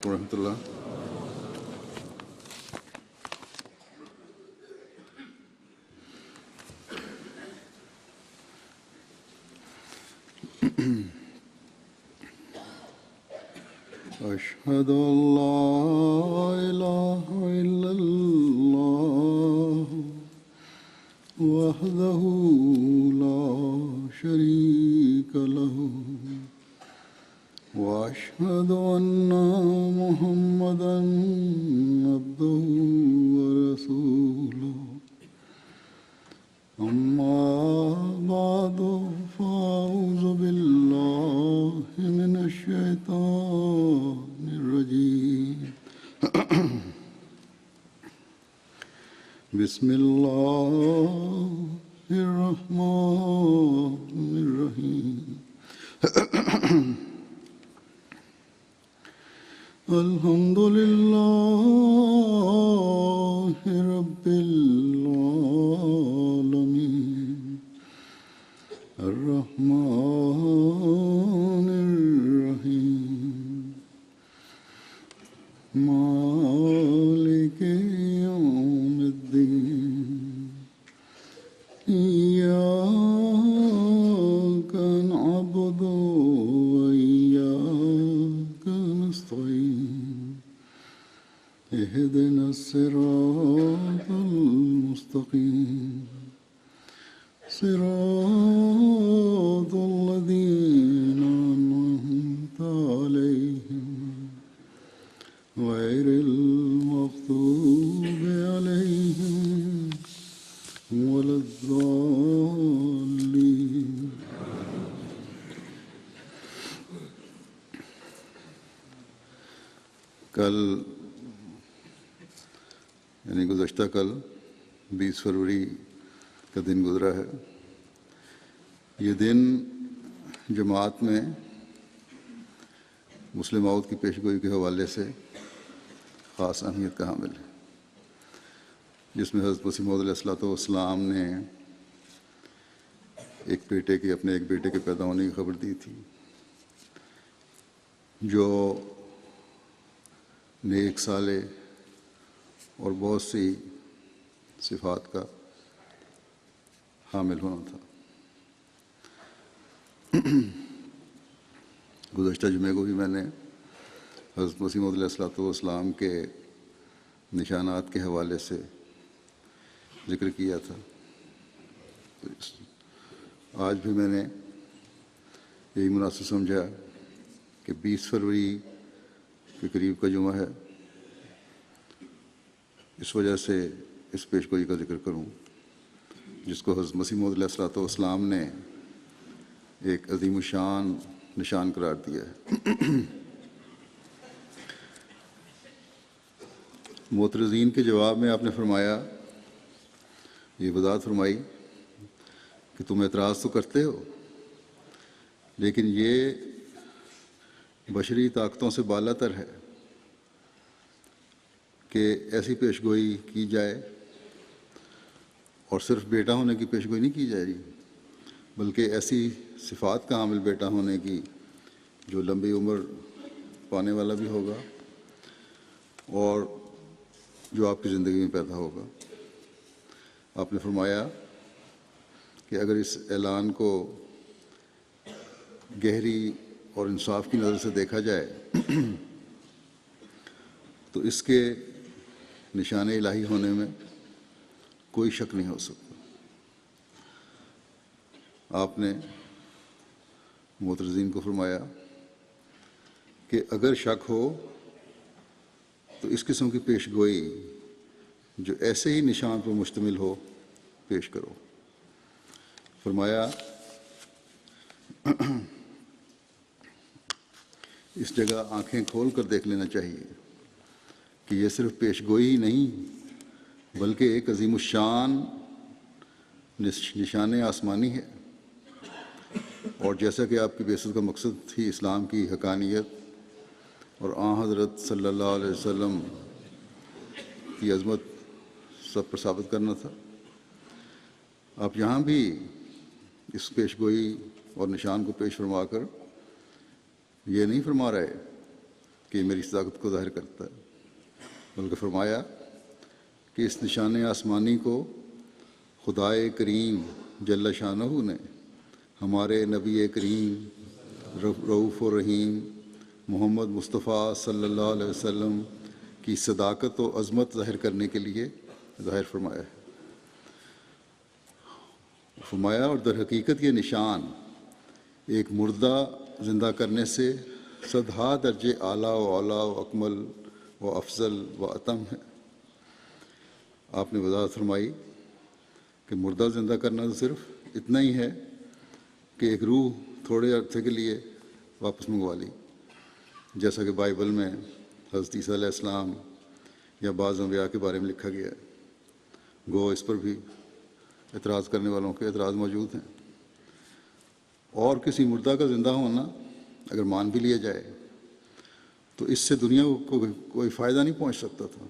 ورحمۃ اللہ۔ اشہد ان لا الہ الا اللہ وحدہ لا شریک لہ واشهد ان محمدا عبده ورسوله اما بعد فاعوذ بالله من الشیطان الرجیم بسم اللہ الرحمن الرحیم الحمد للہ رب العالمین الرحمن الرحیم مالک یوم الدین ایاک نعبد وإیاک نستعین اهدنا الصراط المستقیم صراط الذین أنعمت علیہم غیر المغضوب علیہم ولا الضالین۔ کل یعنی گزشتہ کل 20 فروری کا دن گزرا ہے۔ یہ دن جماعت میں مسلم عود کی پیشگوئی کے حوالے سے خاص اہمیت کا حامل ہے، جس میں حضرت مسیح موعود علیہ الصلوۃ والسلام نے اپنے ایک بیٹے کے پیدا ہونے کی خبر دی تھی، جو نیک صالح اور بہت سی صفات کا حامل ہونا تھا۔ گزشتہ جمعے کو بھی میں نے حضرت مسیح موعود علیہ الصلوۃ والسلام کے نشانات کے حوالے سے ذکر کیا تھا۔ آج بھی میں نے یہی مناسب سمجھا کہ 20 فروری کے قریب کا جمعہ ہے، اس وجہ سے اس پیشگوئی کا ذکر کروں جس کو حضرت مسیح موعود علیہ الصلوۃ والسلام نے ایک عظیم الشان نشان قرار دیا ہے۔ معترضین کے جواب میں آپ نے فرمایا، یہ وضاحت فرمائی کہ تم اعتراض تو کرتے ہو، لیکن یہ بشری طاقتوں سے بالا تر ہے کہ ایسی پیشگوئی کی جائے، اور صرف بیٹا ہونے کی پیشگوئی نہیں کی جائے رہی، بلکہ ایسی صفات کا حامل بیٹا ہونے کی جو لمبی عمر پانے والا بھی ہوگا اور جو آپ کی زندگی میں پیدا ہوگا۔ آپ نے فرمایا کہ اگر اس اعلان کو گہری اور انصاف کی نظر سے دیکھا جائے تو اس کے نشان الہی ہونے میں کوئی شک نہیں ہو سکتا۔ آپ نے معترضین کو فرمایا کہ اگر شک ہو تو اس قسم کی پیشگوئی جو ایسے ہی نشان پر مشتمل ہو پیش کرو۔ فرمایا اس جگہ آنکھیں کھول کر دیکھ لینا چاہیے کہ یہ صرف پیشگوئی ہی نہیں بلکہ ایک عظیم الشان نشان آسمانی ہے، اور جیسا کہ آپ کی بعثت کا مقصد تھی اسلام کی حقانیت اور آن حضرت صلی اللہ علیہ وسلم کی عظمت سب پر ثابت کرنا تھا، آپ یہاں بھی اس پیشگوئی اور نشان کو پیش فرما کر یہ نہیں فرما رہے کہ یہ میری صداقت کو ظاہر کرتا ہے، بلکہ فرمایا کہ اس نشان آسمانی کو خدائے کریم جل شانہ نے ہمارے نبی کریم رؤوف الرحیم محمد مصطفیٰ صلی اللہ علیہ وسلم کی صداقت و عظمت ظاہر کرنے کے لیے ظاہر فرمایا ہے۔ فرمایا اور در حقیقت یہ نشان ایک مردہ زندہ کرنے سے صدہا درجے اعلیٰ و اولیٰ و اکمل و افضل و اتم ہے۔ آپ نے وضاحت فرمائی کہ مردہ زندہ کرنا تو صرف اتنا ہی ہے کہ ایک روح تھوڑے عرصے کے لیے واپس منگوا لی، جیسا کہ بائبل میں حضرت عیسیٰ علیہ السلام یا بعض انبیاء کے بارے میں لکھا گیا ہے۔ گو اس پر بھی اعتراض کرنے والوں کے اعتراض موجود ہیں۔ اور کسی مردہ کا زندہ ہونا اگر مان بھی لیا جائے تو اس سے دنیا کو کوئی فائدہ نہیں پہنچ سکتا تھا،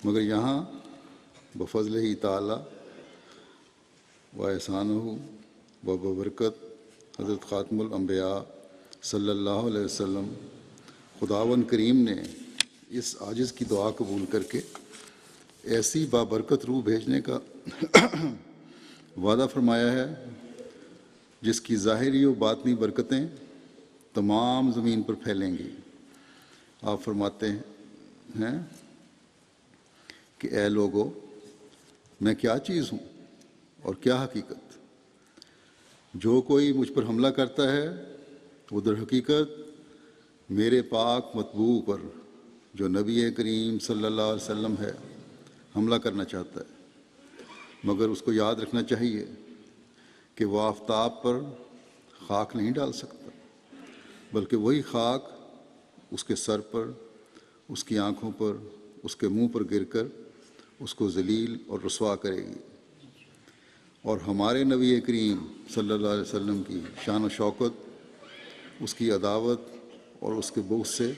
مگر یہاں بفضل ہی تعالیٰ و احسانہ و ببرکت حضرت خاتم الانبیاء صلی اللہ علیہ وسلم خداوند کریم نے اس عاجز کی دعا قبول کر کے ایسی بابرکت روح بھیجنے کا وعدہ فرمایا ہے جس کی ظاہری و باطنی برکتیں تمام زمین پر پھیلیں گی۔ آپ فرماتے ہیں کہ اے لوگو، میں کیا چیز ہوں اور کیا حقیقت؟ جو کوئی مجھ پر حملہ کرتا ہے وہ در حقیقت میرے پاک مطبوع پر جو نبی کریم صلی اللہ علیہ وسلم ہے حملہ کرنا چاہتا ہے، مگر اس کو یاد رکھنا چاہیے کہ وہ آفتاب پر خاک نہیں ڈال سکتا، بلکہ وہی خاک اس کے سر پر، اس کی آنکھوں پر، اس کے منہ پر گر کر اس کو ذلیل اور رسوا کرے گی۔ اور ہمارے نبی کریم صلی اللہ علیہ وسلم کی شان و شوکت اس کی عداوت اور اس کے بغض سے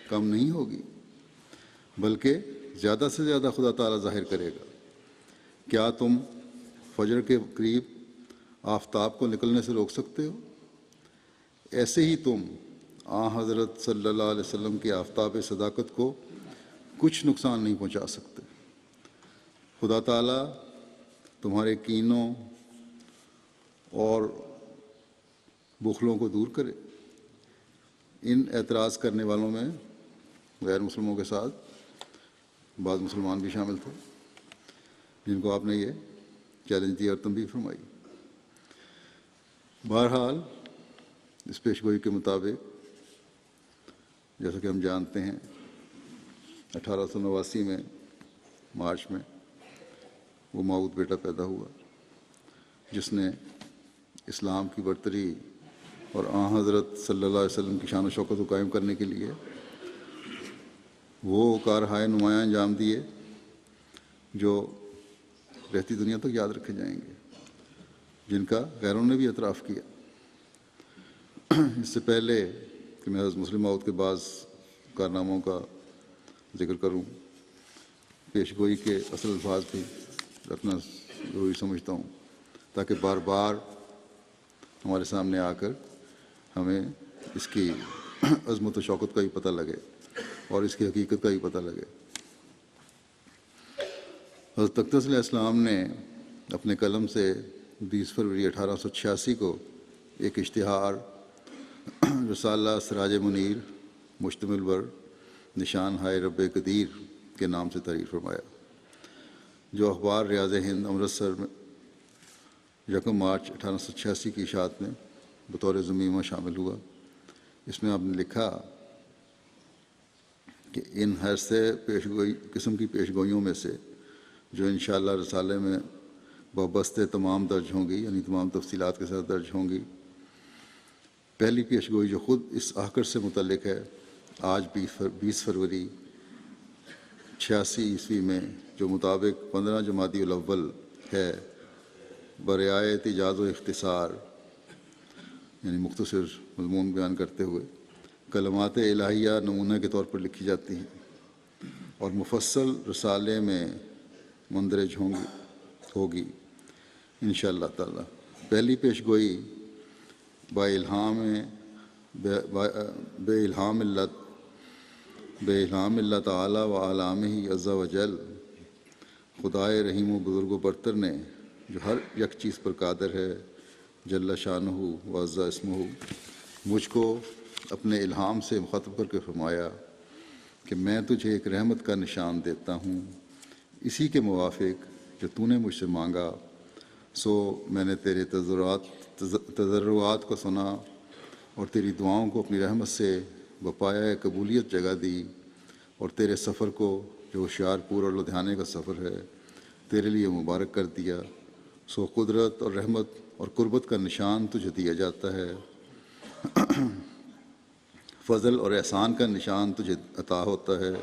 کم نہیں ہوگی، بلکہ زیادہ سے زیادہ خدا تعالیٰ ظاہر کرے گا۔ کیا تم فجر کے قریب آفتاب کو نکلنے سے روک سکتے ہو؟ ایسے ہی تم حضرت صلی اللہ علیہ وسلم کی آفتاب صداقت کو کچھ نقصان نہیں پہنچا سکتے۔ خدا تعالیٰ تمہارے کینوں اور بخلوں کو دور کرے۔ ان اعتراض کرنے والوں میں غیر مسلموں کے ساتھ بعض مسلمان بھی شامل تھے، جن کو آپ نے یہ چیلنج دیا اور تنبیہ فرمائی۔ بہرحال اس پیشگوئی کے مطابق جیسا کہ ہم جانتے ہیں 1889 میں مارچ میں وہ ماؤد بیٹا پیدا ہوا جس نے اسلام کی برتری اور حضرت صلی اللہ علیہ وسلم کی شان و شوکت کو قائم کرنے کے لیے وہ کارہائے نمایاں انجام دیے جو رہتی دنیا تک یاد رکھے جائیں گے، جن کا غیروں نے بھی اعتراف کیا۔ اس سے پہلے کہ میں حضرت مسلم موعود کے بعض کارناموں کا ذکر کروں، پیشگوئی کے اصل الفاظ بھی رکھنا ضروری سمجھتا ہوں تاکہ بار بار ہمارے سامنے آ کر ہمیں اس کی عظمت و شوکت کا بھی پتہ لگے اور اس کی حقیقت کا بھی پتہ لگے۔ حضرت اقدس علیہ السلام نے اپنے قلم سے 20 فروری 1886 کو ایک اشتہار رسالہ سراج منیر مشتمل بر نشان ہائے رب قدیر کے نام سے تحریر فرمایا، جو اخبار ریاض ہند امرتسر میں 1 مارچ 1886 کی اشاعت میں بطور ضمیمہ شامل ہوا۔ اس میں آپ نے لکھا کہ ان حیث قسم کی پیشگوئیوں میں سے جو انشاءاللہ رسالے میں وابستہ تمام درج ہوں گی، یعنی تمام تفصیلات کے ساتھ درج ہوں گی، پہلی پیشگوئی جو خود اس آخر سے متعلق ہے، آج 20 فروری 86 عیسوی میں جو مطابق 15 جمادی الاول ہے، برعایت ایجاز و اختصار یعنی مختصر مضمون بیان کرتے ہوئے کلمات الہیہ نمونہ کے طور پر لکھی جاتی ہیں اور مفصل رسالے میں مندرج ہوگی انشاءاللہ تعالی۔ پہلی پیشگوئی با الہام بے الہام اللہ تعالی و علامہ عز و جل، خدائے رحیم و بزرگ و برتر نے جو ہر یک چیز پر قادر ہے، جل شانہ و عز اسمہ، مجھ کو اپنے الہام سے مخاطب کر کے فرمایا کہ میں تجھے ایک رحمت کا نشان دیتا ہوں، اسی کے موافق جو تو نے مجھ سے مانگا۔ سو میں نے تیرے تضرعات کو سنا اور تیری دعاؤں کو اپنی رحمت سے بپایہ قبولیت جگہ دی، اور تیرے سفر کو جو ہوشیار پور اور لدھیانے کا سفر ہے تیرے لیے مبارک کر دیا۔ سو قدرت اور رحمت اور قربت کا نشان تجھے دیا جاتا ہے، فضل اور احسان کا نشان تجھے عطا ہوتا ہے،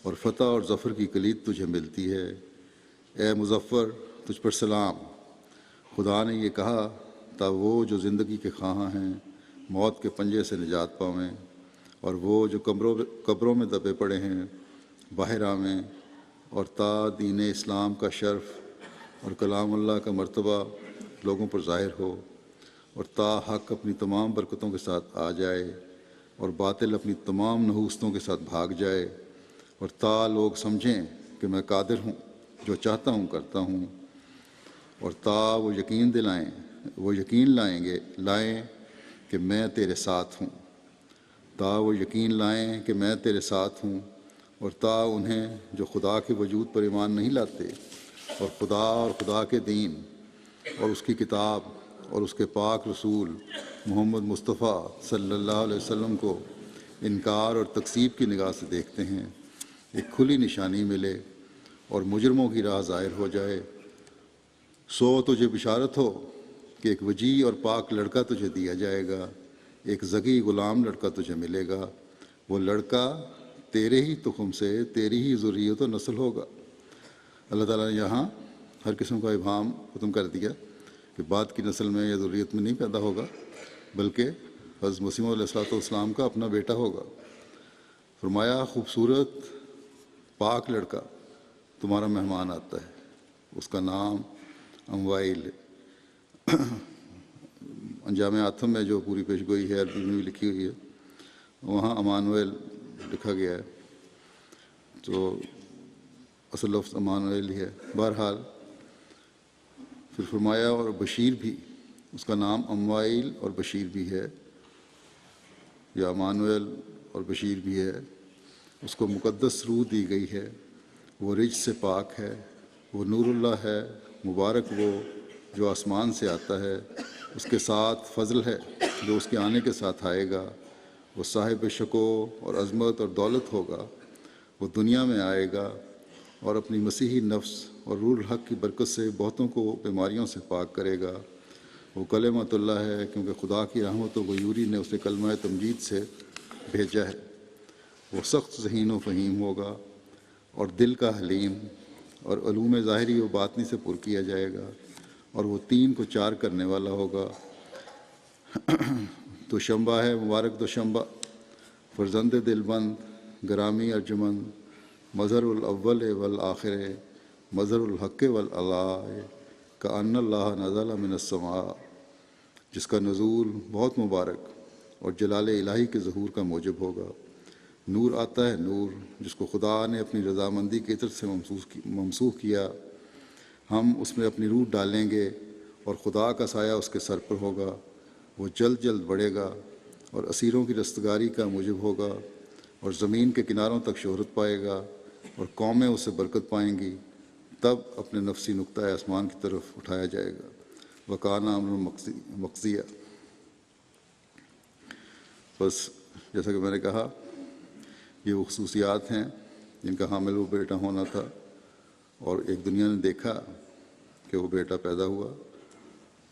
اور فتح اور ظفر کی کلید تجھے ملتی ہے۔ اے مظفر، تجھ پر سلام۔ خدا نے یہ کہا تا وہ جو زندگی کے خواہاں ہیں موت کے پنجے سے نجات پاویں، اور وہ جو قبروں میں دبے پڑے ہیں باہرہ میں، اور تا دین اسلام کا شرف اور کلام اللہ کا مرتبہ لوگوں پر ظاہر ہو، اور تا حق اپنی تمام برکتوں کے ساتھ آ جائے اور باطل اپنی تمام نحوستوں کے ساتھ بھاگ جائے، اور تا لوگ سمجھیں کہ میں قادر ہوں، جو چاہتا ہوں کرتا ہوں، اور تا وہ یقین لائیں کہ میں تیرے ساتھ ہوں، تا وہ یقین لائیں کہ میں تیرے ساتھ ہوں، اور تا انہیں جو خدا کے وجود پر ایمان نہیں لاتے اور خدا کے دین اور اس کی کتاب اور اس کے پاک رسول محمد مصطفیٰ صلی اللہ علیہ وسلم کو انکار اور تکذیب کی نگاہ سے دیکھتے ہیں، ایک کھلی نشانی ملے اور مجرموں کی راہ ظاہر ہو جائے۔ سو تجھے بشارت ہو کہ ایک وجیح اور پاک لڑکا تجھے دیا جائے گا، ایک ذکی غلام لڑکا تجھے ملے گا، وہ لڑکا تیرے ہی تخم سے تیری ہی ذریت و نسل ہوگا۔ اللہ تعالیٰ نے یہاں ہر قسم کا ابہام ختم کر دیا کہ بعد کی نسل میں یا ذریت میں نہیں پیدا ہوگا، بلکہ حضرت مسیح علیہ السلام کا اپنا بیٹا ہوگا۔ فرمایا خوبصورت پاک لڑکا تمہارا مہمان آتا ہے، اس کا نام اموائل۔ انجام آتم میں جو پوری پیش گوئی ہے عربی میں بھی لکھی ہوئی ہے، وہاں امانویل لکھا گیا ہے، تو اصل لفظ امانویل ہی ہے۔ بہرحال پھر فرمایا اور بشیر بھی، اس کا نام اموائل اور بشیر بھی ہے، یا امانویل اور بشیر بھی ہے، اس کو مقدس روح دی گئی ہے، وہ رجس سے پاک ہے، وہ نور اللہ ہے، مبارک وہ جو آسمان سے آتا ہے، اس کے ساتھ فضل ہے جو اس کے آنے کے ساتھ آئے گا، وہ صاحب شکو اور عظمت اور دولت ہوگا، وہ دنیا میں آئے گا اور اپنی مسیحی نفس اور روح الحق کی برکت سے بہتوں کو بیماریوں سے پاک کرے گا۔ وہ کلمۃ اللہ ہے کیونکہ خدا کی رحمت و غیوری نے اسے کلمہ تمجید سے بھیجا ہے۔ وہ سخت ذہین و فہیم ہوگا اور دل کا حلیم، اور علوم ظاہری و باطنی سے پر کیا جائے گا، اور وہ 3 کو 4 کرنے والا ہوگا۔ دوشمبہ ہے، مبارک دوشمبہ، فرزند دل بند، گرامی ارجمند، مظہر الاول والآخر، مظہر الحق والعلاء، کأن اللہ نزل من السماء، جس کا نزول بہت مبارک اور جلال الہی کے ظہور کا موجب ہوگا۔ نور آتا ہے نور، جس کو خدا نے اپنی رضامندی کی عطر سے ممسوح کیا، ہم اس میں اپنی روح ڈالیں گے اور خدا کا سایہ اس کے سر پر ہوگا، وہ جلد جلد بڑھے گا اور اسیروں کی رستگاری کا موجب ہوگا، اور زمین کے کناروں تک شہرت پائے گا اور قومیں اس سے برکت پائیں گی، تب اپنے نفسی نقطہ آسمان کی طرف اٹھایا جائے گا۔ وکانہ امر مقضیہ۔ بس جیسا کہ میں نے کہا، یہ وہ خصوصیات ہیں جن کا حامل وہ بیٹا ہونا تھا، اور ایک دنیا نے دیکھا کہ وہ بیٹا پیدا ہوا،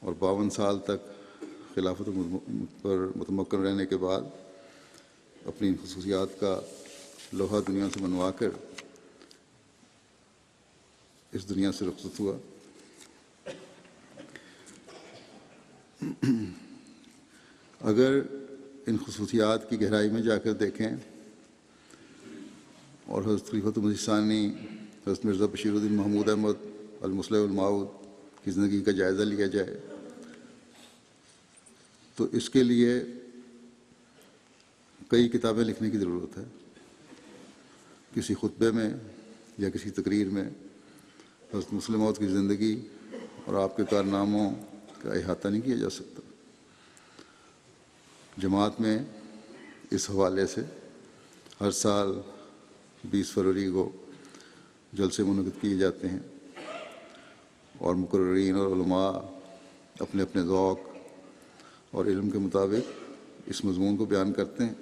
اور 52 سال تک خلافت پر متمکن رہنے کے بعد اپنی خصوصیات کا لوہا دنیا سے منوا کر اس دنیا سے رخصت ہوا۔ اگر ان خصوصیات کی گہرائی میں جا کر دیکھیں اور حضرت خلیفۃ المسیح ثانی حضرت مرزا بشیر الدین محمود احمد المصلح الموعود کی زندگی کا جائزہ لیا جائے، تو اس کے لیے کئی کتابیں لکھنے کی ضرورت ہے. کسی خطبے میں یا کسی تقریر میں حضرت مسلم موعود کی زندگی اور آپ کے کارناموں کا احاطہ نہیں کیا جا سکتا. جماعت میں اس حوالے سے ہر سال 20 فروری کو جلسے منعقد کیے جاتے ہیں اور مقررین اور علماء اپنے اپنے ذوق اور علم کے مطابق اس مضمون کو بیان کرتے ہیں.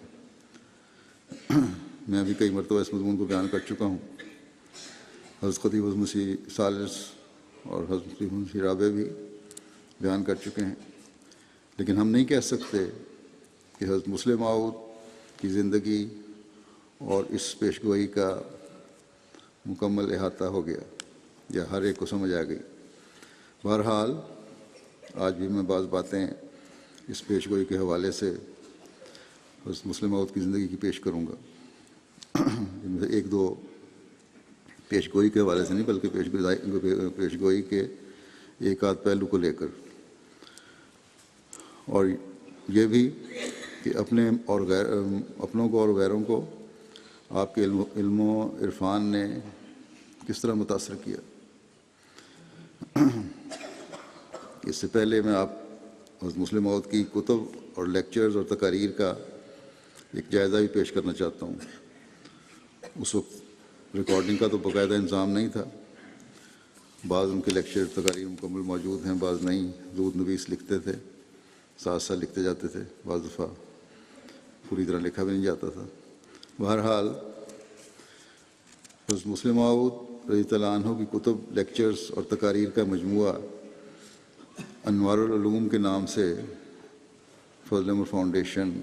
میں بھی کئی مرتبہ اس مضمون کو بیان کر چکا ہوں. حضرت خطیب مسیح ثالث اور حضرت خطیب مسیح رابع بھی بیان کر چکے ہیں. لیکن ہم نہیں کہہ سکتے کہ حضرت مسلم موعود کی زندگی اور اس پیشگوئی کا مکمل احاطہ ہو گیا یا ہر ایک کو سمجھ آ گئی. بہرحال آج بھی میں بعض باتیں اس پیشگوئی کے حوالے سے حضرت مسلم موعود کی زندگی کی پیش کروں گا. ان میں سے ایک دو پیشگوئی کے حوالے سے نہیں بلکہ پیشگوئی کے ایک آدھ پہلو کو لے کر، اور یہ بھی کہ اپنوں کو اور غیروں کو آپ کے علم و عرفان نے کس طرح متاثر کیا. اس سے پہلے میں آپ حضرت مسلم موعود کی کتب اور لیکچرز اور تقاریر کا ایک جائزہ بھی پیش کرنا چاہتا ہوں. اس وقت ریکارڈنگ کا تو باقاعدہ انتظام نہیں تھا. بعض ان کے لیکچر تقاریر مکمل موجود ہیں، بعض نہیں. دود نویس لکھتے تھے، ساتھ ساتھ لکھتے جاتے تھے، بعض دفعہ پوری طرح لکھا بھی نہیں جاتا تھا. بہرحال حضرت مسلم موعود رضی اللہ عنہ کی کتب، لیکچرز اور تقاریر کا مجموعہ انوار العلوم کے نام سے فضل عمر فاؤنڈیشن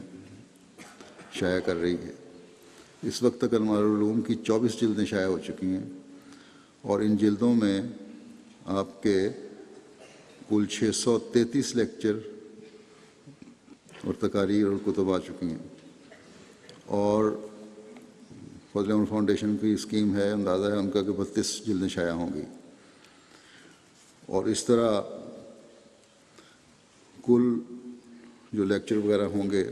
شائع کر رہی ہے. اس وقت تک انوار العلوم کی 24 جلدیں شائع ہو چکی ہیں اور ان جلدوں میں آپ کے کل 633 لیکچر اور تقاریر اور کتب آ چکی ہیں. اور فضل عمر فاؤنڈیشن کی اسکیم ہے، اندازہ ہے ان کا کہ 32 جلدیں شائع ہوں گی. اور اس طرح کل جو لیکچر وغیرہ ہوں گے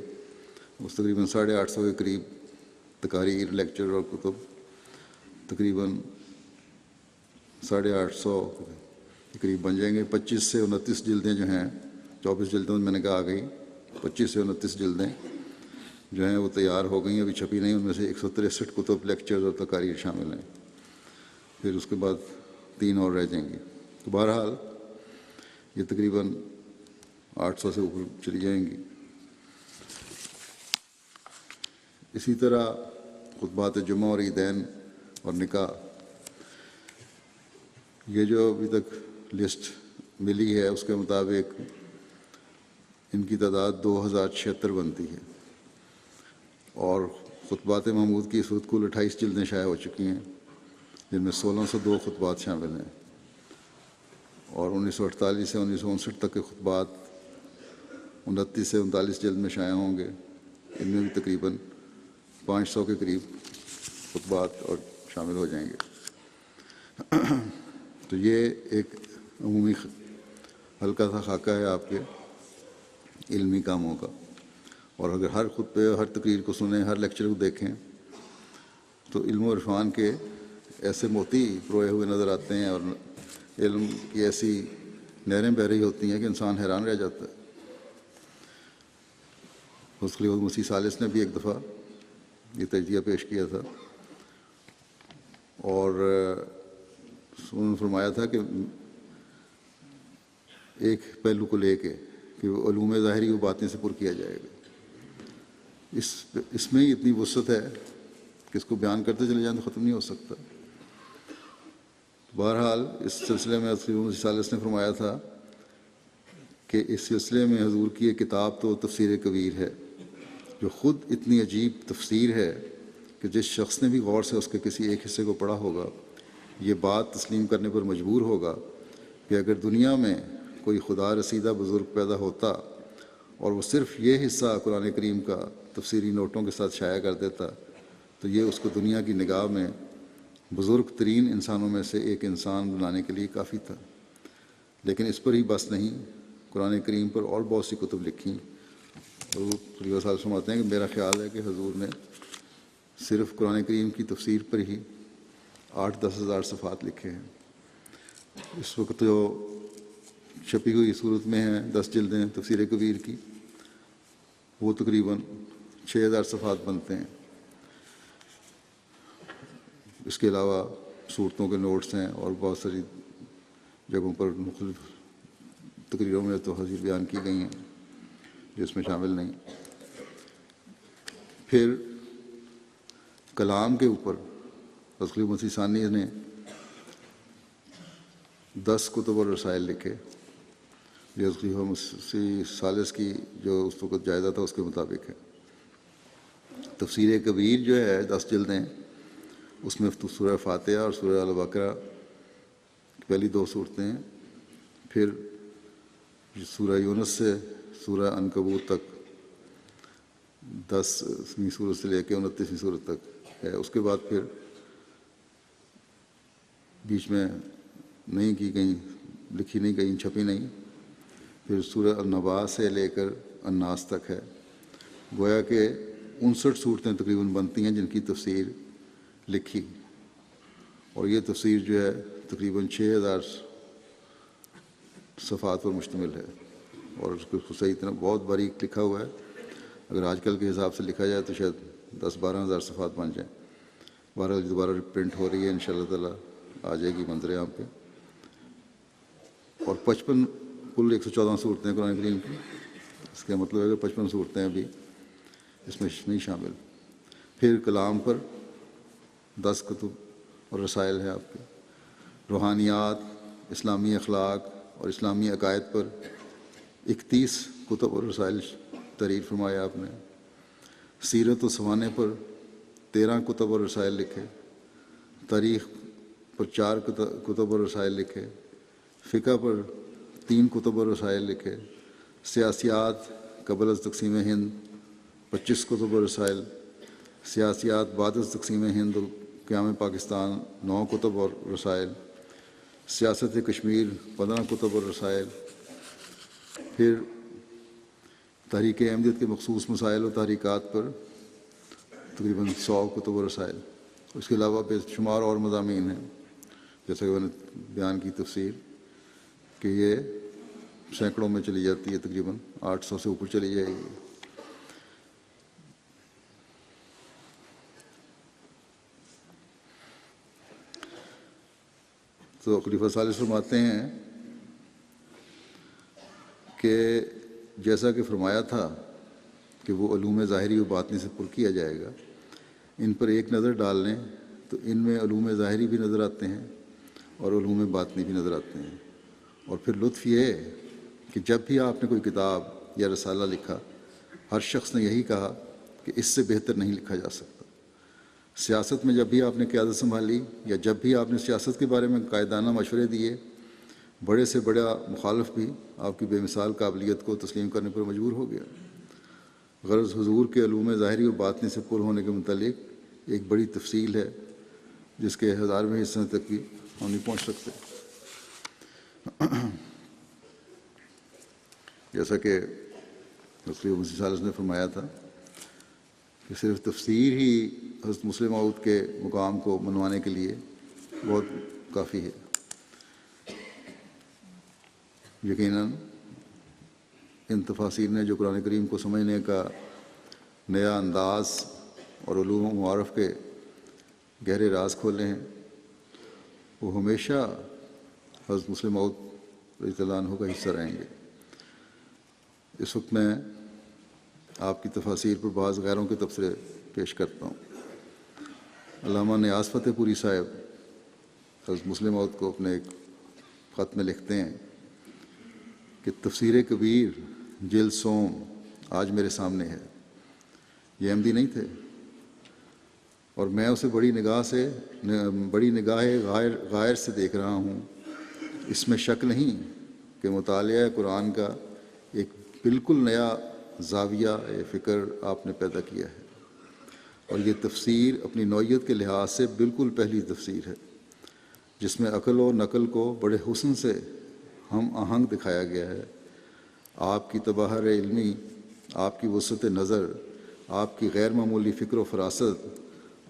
اس تقریباً 850 کے قریب تقاریر، لیکچر اور کتب تقریباً 850 کے قریب بن جائیں گے. 25 سے 29 جلدیں جو ہیں، 24 جلدوں میں نے کہا آ گئی، 25 سے 29 جلدیں جو ہیں وہ تیار ہو گئی ہیں، ابھی چھپی نہیں. ان میں سے 163 کتب، لیکچرز اور تقاریر شامل ہیں. پھر اس کے بعد 3 اور رہ جائیں گے. تو بہرحال یہ تقریباً 800 سے اوپر چلی جائیں گی. اسی طرح خطبات جمعہ اور عیدین اور نکاح، یہ جو ابھی تک لسٹ ملی ہے اس کے مطابق ان کی تعداد 2076 بنتی ہے. اور خطبات محمود کی اس وقت کل 28 جلدیں شائع ہو چکی ہیں، جن میں 1602 خطبات شامل ہیں. اور 1948 سے 1959 تک کے خطبات 29 سے 39 جلد میں شائع ہوں گے. ان میں بھی تقریباً 500 کے قریب خطبات اور شامل ہو جائیں گے. تو یہ ایک عمومی ہلکا سا خاکہ ہے آپ کے علمی کاموں کا. اور اگر ہر خطبے، ہر تقریر کو سنیں، ہر لیکچر کو دیکھیں تو علم و عرفان کے ایسے موتی پروئے ہوئے نظر آتے ہیں اور علم کی ایسی نہریں بہہ رہی ہوتی ہیں کہ انسان حیران رہ جاتا ہے. حضرت خلیفہ مسیح ثالث نے بھی ایک دفعہ یہ تجزیہ پیش کیا تھا اور انہوں نے فرمایا تھا کہ ایک پہلو کو لے کے کہ وہ علوم ظاہری و باطن سے پر کیا جائے گا. اس میں ہی اتنی وسعت ہے کہ اس کو بیان کرتے چلے جائیں تو ختم نہیں ہو سکتا. بہرحال اس سلسلے میں حضرت مسیح ثالث نے فرمایا تھا کہ اس سلسلے میں حضور کی ایک کتاب تو تفسیر کبیر ہے، جو خود اتنی عجیب تفسیر ہے کہ جس شخص نے بھی غور سے اس کے کسی ایک حصے کو پڑھا ہوگا یہ بات تسلیم کرنے پر مجبور ہوگا کہ اگر دنیا میں کوئی خدا رسیدہ بزرگ پیدا ہوتا اور وہ صرف یہ حصہ قرآن کریم کا تفسیری نوٹوں کے ساتھ شائع کر دیتا تو یہ اس کو دنیا کی نگاہ میں بزرگ ترین انسانوں میں سے ایک انسان بنانے کے لیے کافی تھا. لیکن اس پر ہی بس نہیں، قرآن کریم پر اور بہت سی کتب لکھیں حضور صلی اللہ علیہ وسلم فرماتے ہیں کہ میرا خیال ہے کہ حضور نے صرف قرآن کریم کی تفسیر پر ہی 8-10 ہزار صفحات لکھے ہیں۔ اس وقت جو چھپی ہوئی صورت میں ہیں 10 جلدیں تفسیر کبیر کی، وہ تقریباً 6000 صفحات بنتے ہیں۔ اس کے علاوہ صورتوں کے نوٹس ہیں اور بہت ساری جگہوں پر مختلف تقریروں میں تو حدیث بیان کی گئی ہیں جو اس میں شامل نہیں۔ پھر کلام کے اوپر حضرت خلیفہ مسیح ثانی نے 10 کتب اور رسائل لکھے جو حضرت خلیفہ مسیح ثالث کی جو اس وقت جائزہ تھا اس کے مطابق ہے۔ تفسیر کبیر جو ہے 10 جلدیں، اس میں سورہ فاتحہ اور سورہ البقرہ کی پہلی 2 صورتیں ہیں، پھر سورہ یونس سے سورہ عنکبوت تک 10ویں صورت سے لے کے 29ویں صورت تک ہے۔ اس کے بعد پھر بیچ میں نہیں کی گئی، لکھی نہیں گئی، چھپی نہیں، پھر سورہ النبا سے لے کر الناس تک ہے۔ گویا کہ 59 صورتیں تقریباً بنتی ہیں جن کی تفسیر لکھی، اور یہ تفسیر جو ہے تقریباً 6000 صفحات پر مشتمل ہے، اور اس کو صحیح طرح بہت باریک لکھا ہوا ہے۔ اگر آج کل کے حساب سے لکھا جائے تو شاید 10-12 ہزار صفحات بن جائیں۔ بہرحال دوبارہ پرنٹ ہو رہی ہے، انشاءاللہ تعالیٰ آ جائے گی منظر عام پہ۔ اور 55 کل 114 صورتیں قرآن کریم کی، اس کا مطلب ہے کہ 55 صورتیں ابھی اس میں نہیں شامل۔ پھر کلام پر 10 کتب اور رسائل ہیں آپ کے، روحانیات، اسلامی اخلاق اور اسلامی عقائد پر 31 کتب اور رسائل تحریر فرمایا آپ نے، سیرت و سوانح پر 13 کتب اور رسائل لکھے، تاریخ پر 4 کتب اور رسائل لکھے، فقہ پر 3 کتب اور رسائل لکھے، سیاسیات قبل از تقسیم ہند 25 کتب اور رسائل، سیاسیات بعد از تقسیم ہند اور قیام پاکستان 9 کتب اور رسائل، سیاست کشمیر 15 کتب اور رسائل، پھر تحریک احمدیت کے مخصوص مسائل و تحریکات پر تقریباً 100 کتب و رسائل۔ اس کے علاوہ بے شمار اور مضامین ہیں، جیسا کہ میں نے بیان کی تفسیر کہ یہ سینکڑوں میں چلی جاتی ہے، تقریباً 800 سے اوپر چلی جائے گی۔ تو خلیفہ ثالث فرماتے ہیں کہ جیسا کہ فرمایا تھا کہ وہ علوم ظاہری و باطنی سے پر کیا جائے گا، ان پر ایک نظر ڈال لیں تو ان میں علوم ظاہری بھی نظر آتے ہیں اور علوم باطنی بھی نظر آتے ہیں۔ اور پھر لطف یہ ہے کہ جب بھی آپ نے کوئی کتاب یا رسالہ لکھا، ہر شخص نے یہی کہا کہ اس سے بہتر نہیں لکھا جا سکتا۔ سیاست میں جب بھی آپ نے قیادت سنبھالی یا جب بھی آپ نے سیاست کے بارے میں قائدانہ مشورے دیے، بڑے سے بڑا مخالف بھی آپ کی بے مثال قابلیت کو تسلیم کرنے پر مجبور ہو گیا۔ غرض حضور کے علوم ظاہری و باطنی سے پر ہونے کے متعلق ایک بڑی تفصیل ہے جس کے 1000ویں حصے تک بھی ہم نہیں پہنچ سکتے۔ جیسا کہ رسول مسیح ثالث نے فرمایا تھا کہ صرف تفسیر ہی حضرت مسلم موعود کے مقام کو منوانے کے لیے بہت کافی ہے۔ یقیناً ان تفاسیر نے جو قرآن کریم کو سمجھنے کا نیا انداز اور علوم و معارف کے گہرے راز کھولے ہیں، وہ ہمیشہ حضرت مسلم موعود رضی اللہ عنہ کا حصہ رہیں گے۔ اس وقت میں آپ کی تفاسیر پر بعض غیروں کے تبصرے پیش کرتا ہوں۔ علامہ نیاز فتح پوری صاحب حضرت مسلم موعود کو اپنے ایک خط میں لکھتے ہیں کہ تفسیر کبیر جلد سوم آج میرے سامنے ہے۔ یہ احمدی نہیں تھے، اور میں اسے بڑی نگاہ غائر سے دیکھ رہا ہوں۔ اس میں شک نہیں کہ مطالعہ قرآن کا ایک بالکل نیا زاویہ فکر آپ نے پیدا کیا ہے، اور یہ تفسیر اپنی نوعیت کے لحاظ سے بالکل پہلی تفسیر ہے جس میں عقل و نقل کو بڑے حسن سے ہم آہنگ دکھایا گیا ہے۔ آپ کی تباہر علمی آپ کی وسعت نظر، آپ کی غیر معمولی فکر و فراست،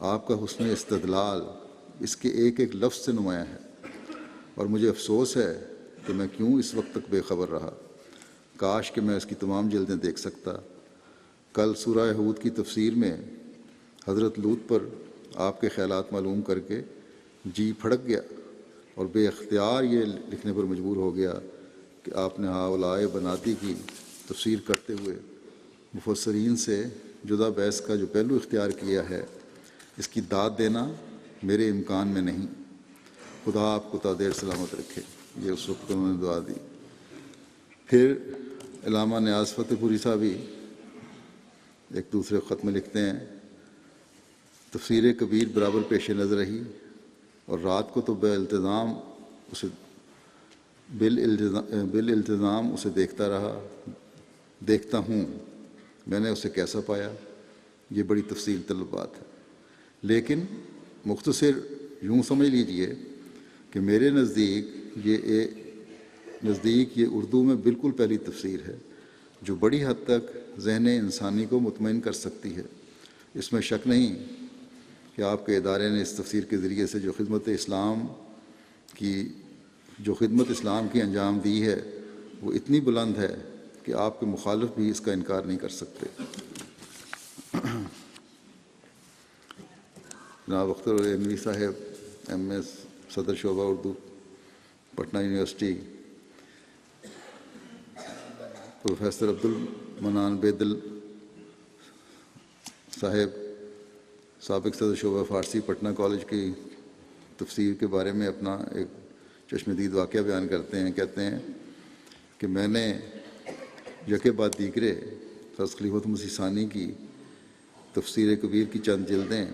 آپ کا حسن استدلال اس کے ایک ایک لفظ سے نمایاں ہے، اور مجھے افسوس ہے کہ میں کیوں اس وقت تک بے خبر رہا۔ کاش کہ میں اس کی تمام جلدیں دیکھ سکتا۔ کل سورہ ہود کی تفسیر میں حضرت لوط پر آپ کے خیالات معلوم کر کے جی پھڑک گیا اور بے اختیار یہ لکھنے پر مجبور ہو گیا کہ آپ نے ہاؤلائے بناتی کی تفسیر کرتے ہوئے مفسرین سے جدا بحث کا جو پہلو اختیار کیا ہے، اس کی داد دینا میرے امکان میں نہیں۔ خدا آپ کو تا دیر سلامت رکھے۔ یہ اس وقت انہوں نے دعا دی۔ پھر علامہ نیاز فتح پوری صاحب بھی ایک دوسرے خط میں لکھتے ہیں، تفسیر کبیر برابر پیش نظر رہی اور رات کو تو بالالتزام اسے دیکھتا ہوں۔ میں نے اسے کیسا پایا؟ یہ بڑی تفصیل طلب بات ہے، لیکن مختصر یوں سمجھ لیجئے کہ میرے نزدیک یہ اردو میں بالکل پہلی تفسیر ہے جو بڑی حد تک ذہن انسانی کو مطمئن کر سکتی ہے۔ اس میں شک نہیں کہ آپ کے ادارے نے اس تفسیر کے ذریعے سے جو خدمت اسلام کی انجام دی ہے وہ اتنی بلند ہے کہ آپ کے مخالف بھی اس کا انکار نہیں کر سکتے۔ جناب اختر علمی صاحب MS صدر شعبہ اردو پٹنہ یونیورسٹی، پروفیسر عبدالمنان بیدل صاحب سابق صدر شعبہ فارسی پٹنہ کالج کی تفسیر کے بارے میں اپنا ایک چشمدید واقعہ بیان کرتے ہیں۔ کہتے ہیں کہ میں نے یکے بعد دیگرے حضرت خلیفۃ مسیح ثانی کی تفسیر کبیر کی چند جلدیں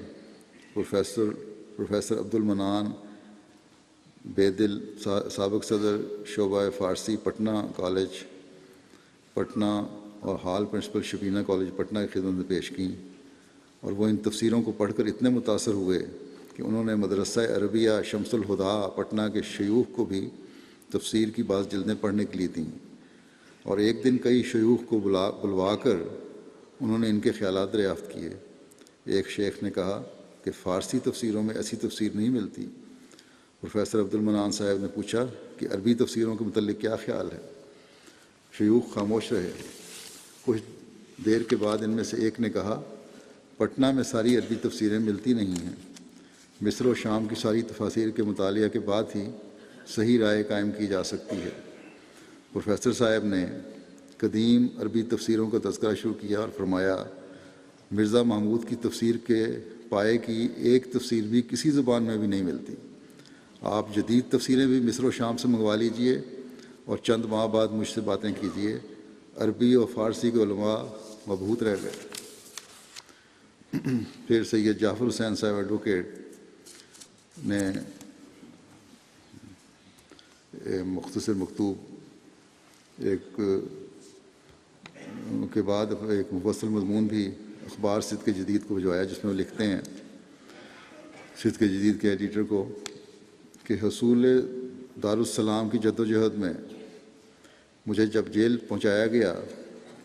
پروفیسر عبدالمنان بیدل سابق صدر شعبہ فارسی پٹنہ کالج پٹنہ اور حال پرنسپل شبینہ کالج پٹنہ کی خدمت میں پیش کیں، اور وہ ان تفسیروں کو پڑھ کر اتنے متاثر ہوئے کہ انہوں نے مدرسہ عربیہ شمس الہدا پٹنہ کے شیوخ کو بھی تفسیر کی بعض جلدیں پڑھنے کے لیے دیں، اور ایک دن کئی شیوخ کو بلوا کر انہوں نے ان کے خیالات دریافت کیے۔ ایک شیخ نے کہا کہ فارسی تفسیروں میں ایسی تفسیر نہیں ملتی۔ پروفیسر عبدالمنان صاحب نے پوچھا کہ عربی تفسیروں کے متعلق کیا خیال ہے؟ شیوخ خاموش رہے۔ کچھ دیر کے بعد ان میں سے ایک نے کہا، پٹنہ میں ساری عربی تفسیریں ملتی نہیں ہیں، مصر و شام کی ساری تفاسیر کے مطالعہ کے بعد ہی صحیح رائے قائم کی جا سکتی ہے۔ پروفیسر صاحب نے قدیم عربی تفسیروں کا تذکرہ شروع کیا اور فرمایا، مرزا محمود کی تفسیر کے پائے کی ایک تفسیر بھی کسی زبان میں بھی نہیں ملتی۔ آپ جدید تفسیریں بھی مصر و شام سے منگوا لیجئے اور چند ماہ بعد مجھ سے باتیں کیجئے۔ عربی اور فارسی کے علماء مبہوت رہ گئے۔ پھر سید جعفر حسین صاحب ایڈوکیٹ نے مختصر مکتوب ایک کے بعد ایک مفصل مضمون بھی اخبار صدق جدید کو بھجوایا، جس میں وہ لکھتے ہیں صدق جدید کے ایڈیٹر کو کہ حصول دارالسلام کی جدوجہد میں مجھے جب جیل پہنچایا گیا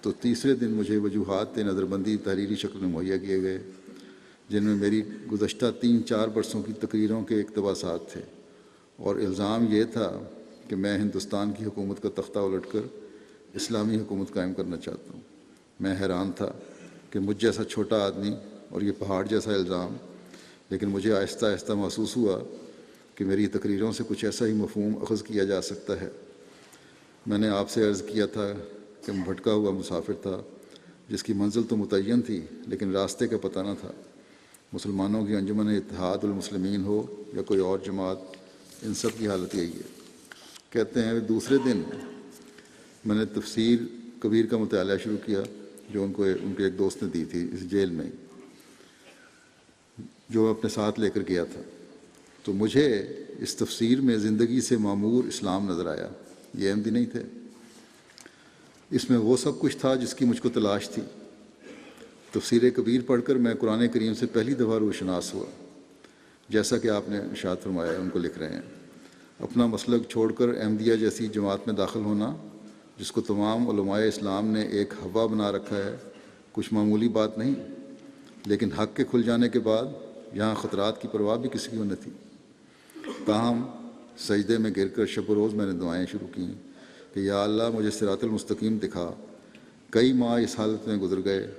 تو تیسرے دن مجھے وجوہات نظر بندی تحریری شکل میں مہیا کیے گئے، جن میں میری گزشتہ 3-4 برسوں کی تقریروں کے اقتباسات تھے، اور الزام یہ تھا کہ میں ہندوستان کی حکومت کا تختہ الٹ کر اسلامی حکومت قائم کرنا چاہتا ہوں۔ میں حیران تھا کہ مجھ جیسا چھوٹا آدمی اور یہ پہاڑ جیسا الزام، لیکن مجھے آہستہ آہستہ محسوس ہوا کہ میری تقریروں سے کچھ ایسا ہی مفہوم اخذ کیا جا سکتا ہے۔ میں نے آپ سے عرض کیا تھا کہ میں بھٹکا ہوا مسافر تھا جس کی منزل تو متعین تھی لیکن راستے کا پتہ نہ تھا۔ مسلمانوں کی انجمن اتحاد المسلمین ہو یا کوئی اور جماعت، ان سب کی حالت یہی ہے۔ کہتے ہیں دوسرے دن میں نے تفسیر کبیر کا مطالعہ شروع کیا جو ان کے ایک دوست نے دی تھی اس جیل میں، جو اپنے ساتھ لے کر گیا تھا، تو مجھے اس تفسیر میں زندگی سے معمور اسلام نظر آیا۔ یہ احمدی نہیں تھے، اس میں وہ سب کچھ تھا جس کی مجھ کو تلاش تھی۔ تفسیر کبیر پڑھ کر میں قرآن کریم سے پہلی دفعہ روشناس ہوا، جیسا کہ آپ نے ارشاد فرمایا، ان کو لکھ رہے ہیں۔ اپنا مسلک چھوڑ کر احمدیہ جیسی جماعت میں داخل ہونا جس کو تمام علماء اسلام نے ایک ہوا بنا رکھا ہے، کچھ معمولی بات نہیں، لیکن حق کے کھل جانے کے بعد یہاں خطرات کی پرواہ بھی کسی کو نہ تھی۔ تاہم سجدے میں گر کر شب و روز میں نے دعائیں شروع کیں کہ یا اللہ مجھے صراط المستقیم دکھا۔ کئی ماہ اس حالت میں گزر گئے۔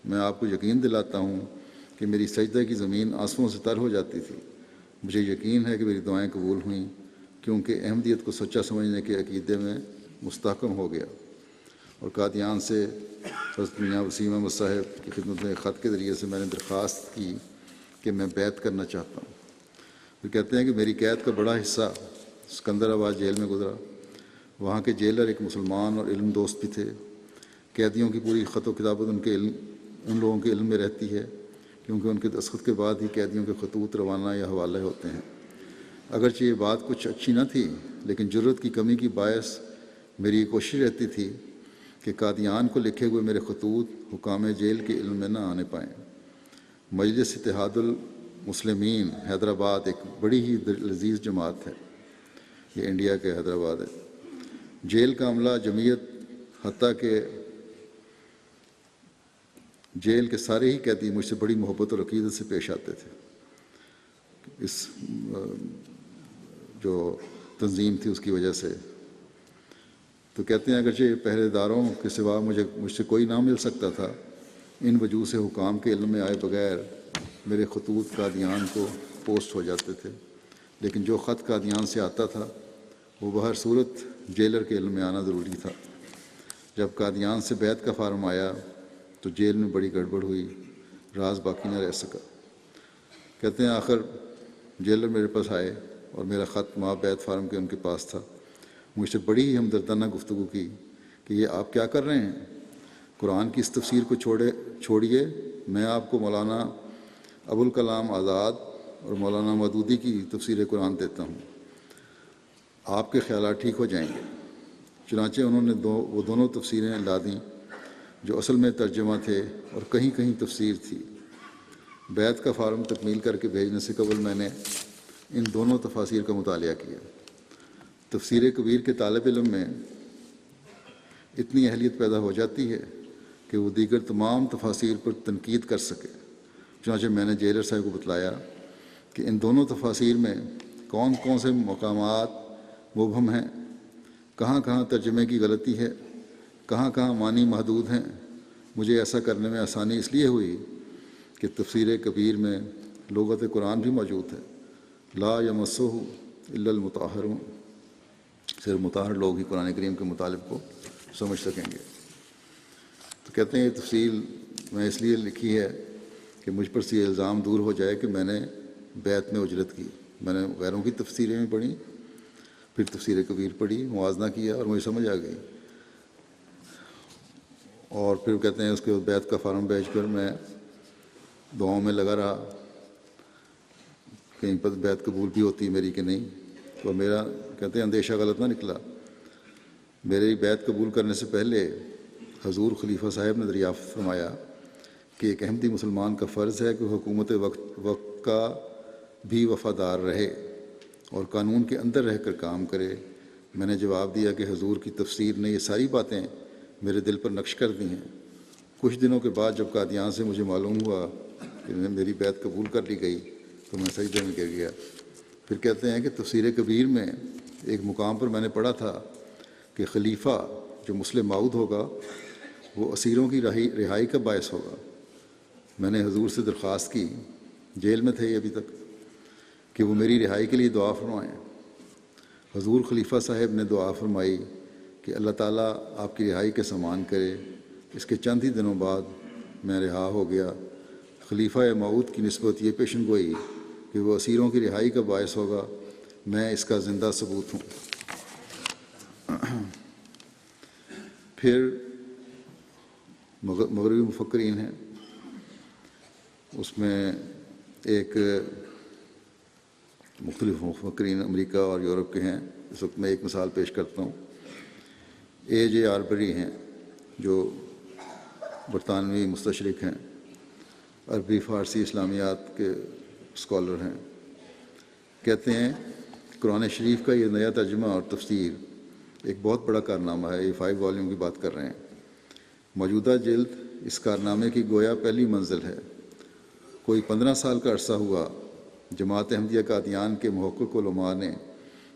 میں آپ کو یقین دلاتا ہوں کہ میری سجدہ کی زمین آنسوؤں سے تر ہو جاتی تھی۔ مجھے یقین ہے کہ میری دعائیں قبول ہوئیں، کیونکہ احمدیت کو سچا سمجھنے کے عقیدے میں مستحکم ہو گیا۔ اور قادیان سے حضرت میاں وسیم احمد صاحب کی خدمت میں خط کے ذریعے سے میں نے درخواست کی کہ میں بیعت کرنا چاہتا ہوں۔ پھر کہتے ہیں کہ میری قید کا بڑا حصہ سکندر آباد جیل میں گزرا۔ وہاں کے جیلر ایک مسلمان اور علم دوست بھی تھے۔ قیدیوں کی پوری خط و کتابت ان لوگوں کے علم میں رہتی ہے، کیونکہ ان کے دستخط کے بعد ہی قیدیوں کے خطوط روانہ یا حوالے ہوتے ہیں۔ اگرچہ یہ بات کچھ اچھی نہ تھی، لیکن جرت کی کمی کی باعث میری یہ کوشش رہتی تھی کہ قادیان کو لکھے ہوئے میرے خطوط حکام جیل کے علم میں نہ آنے پائیں۔ مجلس اتحاد المسلمین حیدرآباد ایک بڑی ہی لذیذ جماعت ہے، یہ انڈیا کے حیدرآباد ہے۔ جیل کا عملہ، جمعیت، حتیٰ کہ جیل کے سارے ہی قیدی مجھ سے بڑی محبت اور عقیدت سے پیش آتے تھے۔ اس جو تنظیم تھی اس کی وجہ سے۔ تو کہتے ہیں اگرچہ پہرے داروں کے سوا مجھ سے کوئی نہ مل سکتا تھا، ان وجوہ سے حکام کے علم میں آئے بغیر میرے خطوط قادیان کو پوسٹ ہو جاتے تھے، لیکن جو خط قادیان سے آتا تھا وہ بہر صورت جیلر کے علم میں آنا ضروری تھا۔ جب قادیان سے بیعت کا فارم آیا تو جیل میں بڑی گڑبڑ ہوئی، راز باقی نہ رہ سکا۔ کہتے ہیں آخر جیلر میرے پاس آئے اور میرا خط ماں بیعت فارم کے ان کے پاس تھا۔ مجھ سے بڑی ہی ہمدردانہ گفتگو کی کہ یہ آپ کیا کر رہے ہیں؟ قرآن کی اس تفسیر کو چھوڑیے، میں آپ کو مولانا ابوالکلام آزاد اور مولانا مودودی کی تفسیر قرآن دیتا ہوں، آپ کے خیالات ٹھیک ہو جائیں گے۔ چنانچہ انہوں نے وہ دونوں تفسیریں لا دیں جو اصل میں ترجمہ تھے اور کہیں کہیں تفسیر تھی۔ بیعت کا فارم تکمیل کر کے بھیجنے سے قبل میں نے ان دونوں تفاسیر کا مطالعہ کیا۔ تفسیر کبیر کے طالب علم میں اتنی اہلیت پیدا ہو جاتی ہے کہ وہ دیگر تمام تفاسیر پر تنقید کر سکے۔ چنانچہ میں نے جیلر صاحب کو بتلایا کہ ان دونوں تفاسیر میں کون کون سے مقامات مبہم ہیں، کہاں کہاں ترجمے کی غلطی ہے، کہاں کہاں معنی محدود ہیں۔ مجھے ایسا کرنے میں آسانی اس لیے ہوئی کہ تفسیر کبیر میں لغت قرآن بھی موجود ہے، لا یمسہ الا المطہرون، صرف مطہر لوگ ہی قرآن کریم کے مطالب کو سمجھ سکیں گے۔ تو کہتے ہیں یہ تفصیل میں اس لیے لکھی ہے کہ مجھ پر سے یہ الزام دور ہو جائے کہ میں نے بیعت میں اجرت کی۔ میں نے غیروں کی تفسیریں بھی پڑھی، پھر تفسیر کبیر پڑھی، موازنہ کیا اور مجھے سمجھ آ گئی۔ اور پھر کہتے ہیں اس کے بیعت کا فارم بھیج کر میں دعاؤں میں لگا رہا، کہیں پر بیعت قبول بھی ہوتی میری کہ نہیں۔ تو میرا کہتے ہیں اندیشہ غلط نہ نکلا۔ میری بیعت قبول کرنے سے پہلے حضور خلیفہ صاحب نے دریافت فرمایا کہ ایک احمدی مسلمان کا فرض ہے کہ حکومت وقت کا بھی وفادار رہے اور قانون کے اندر رہ کر کام کرے۔ میں نے جواب دیا کہ حضور کی تفسیر نے یہ ساری باتیں میرے دل پر نقش کر دی ہیں۔ کچھ دنوں کے بعد جب قادیان سے مجھے معلوم ہوا کہ میری بیعت قبول کر لی گئی تو میں سجدے میں گر گیا۔ پھر کہتے ہیں کہ تفسیر کبیر میں ایک مقام پر میں نے پڑھا تھا کہ خلیفہ جو مسلم معود ہوگا وہ اسیروں کی رہائی کا باعث ہوگا۔ میں نے حضور سے درخواست کی، جیل میں تھے ابھی تک، کہ وہ میری رہائی کے لیے دعا فرمائیں۔ حضور خلیفہ صاحب نے دعا فرمائی کہ اللہ تعالیٰ آپ کی رہائی کے سامان کرے۔ اس کے چند ہی دنوں بعد میں رہا ہو گیا۔ خلیفہ معود کی نسبت یہ پیشن گوئی کہ وہ اسیروں کی رہائی کا باعث ہوگا، میں اس کا زندہ ثبوت ہوں۔ پھر مغربی مفکرین ہیں، اس میں ایک مختلف مفکرین امریکہ اور یورپ کے ہیں۔ اس وقت میں ایک مثال پیش کرتا ہوں۔ A.J. آربری ہیں جو برطانوی مستشرق ہیں، عربی فارسی اسلامیات کے اسکالر ہیں۔ کہتے ہیں قرآن شریف کا یہ نیا ترجمہ اور تفسیر ایک بہت بڑا کارنامہ ہے، یہ 5 والیوم کی بات کر رہے ہیں۔ موجودہ جلد اس کارنامے کی گویا پہلی منزل ہے۔ کوئی 15 سال کا عرصہ ہوا جماعت احمدیہ قادیان کے محقق علماء نے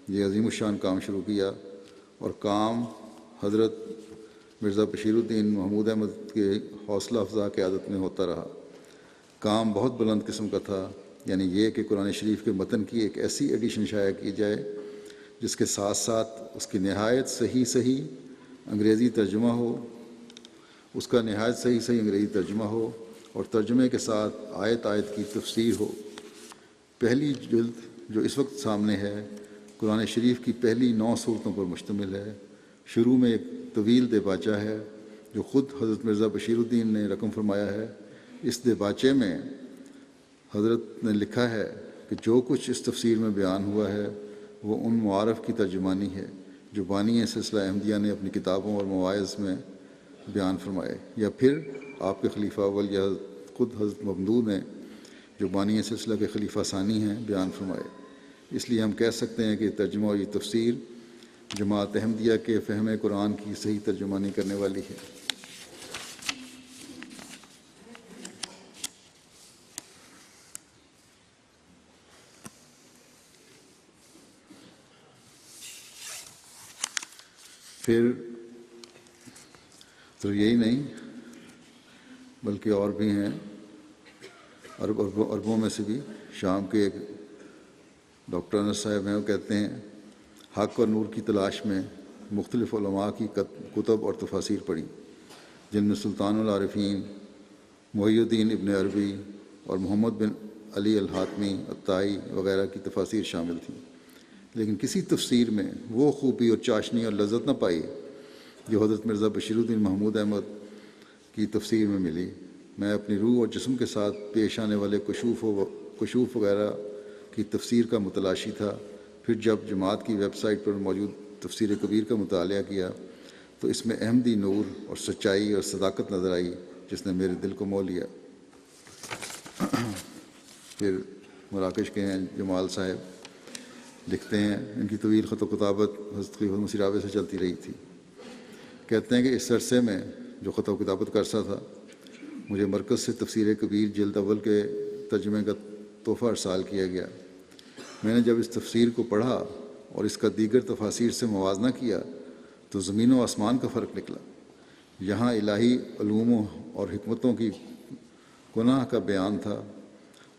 یہ عظیم الشان کام شروع کیا، اور کام حضرت مرزا بشیر الدین محمود احمد کے حوصلہ افزا قیادت میں ہوتا رہا۔ کام بہت بلند قسم کا تھا، یعنی یہ کہ قرآن شریف کے متن کی ایک ایسی ایڈیشن شائع کی جائے جس کے ساتھ ساتھ اس کی نہایت صحیح انگریزی ترجمہ ہو، اس کا نہایت صحیح انگریزی ترجمہ ہو، اور ترجمے کے ساتھ آیت آیت کی تفسیر ہو۔ پہلی جلد جو اس وقت سامنے ہے قرآن شریف کی پہلی 9 صورتوں پر مشتمل ہے۔ شروع میں ایک طویل دیباچہ ہے جو خود حضرت مرزا بشیر الدین نے رقم فرمایا ہے۔ اس دیباچے میں حضرت نے لکھا ہے کہ جو کچھ اس تفسیر میں بیان ہوا ہے وہ ان معارف کی ترجمانی ہے جو بانی سلسلہ احمدیہ نے اپنی کتابوں اور مواعظ میں بیان فرمائے، یا پھر آپ کے خلیفہ اول یا خود حضرت ممدود نے جو بانی سلسلہ کے خلیفہ ثانی ہیں بیان فرمائے۔ اس لیے ہم کہہ سکتے ہیں کہ ترجمہ اور یہ تفسیر جماعت احمدیہ کے فہم قرآن کی صحیح ترجمانی کرنے والی ہے۔ پھر تو یہی نہیں بلکہ اور بھی ہیں، عربوں میں سے بھی۔ شام کے ایک ڈاکٹر انس صاحب ہیں، وہ کہتے ہیں حق اور نور کی تلاش میں مختلف علماء کی کتب اور تفاسیر پڑھی، جن میں سلطان العارفین محی الدین ابن عربی اور محمد بن علی الحاتمی الطائی وغیرہ کی تفاسیر شامل تھیں، لیکن کسی تفسیر میں وہ خوبی اور چاشنی اور لذت نہ پائی جو حضرت مرزا بشیر الدین محمود احمد کی تفسیر میں ملی۔ میں اپنی روح اور جسم کے ساتھ پیش آنے والے کشوف وغیرہ کی تفسیر کا متلاشی تھا۔ پھر جب جماعت کی ویب سائٹ پر موجود تفسیر کبیر کا مطالعہ کیا تو اس میں احمدی نور اور سچائی اور صداقت نظر آئی جس نے میرے دل کو مو لیا۔ پھر مراکش کے ہیں جمال صاحب، لکھتے ہیں ان کی طویل خط و کتابت حضرت خلیفہ مسیح راوے سے چلتی رہی تھی۔ کہتے ہیں کہ اس عرصے میں جو خط و کتابت کا عرصہ تھا، مجھے مرکز سے تفسیر کبیر جلد اول کے ترجمے کا تحفہ ارسال کیا گیا۔ میں نے جب اس تفسیر کو پڑھا اور اس کا دیگر تفاسیر سے موازنہ کیا تو زمین و آسمان کا فرق نکلا۔ یہاں الہی علوم اور حکمتوں کی گناہ کا بیان تھا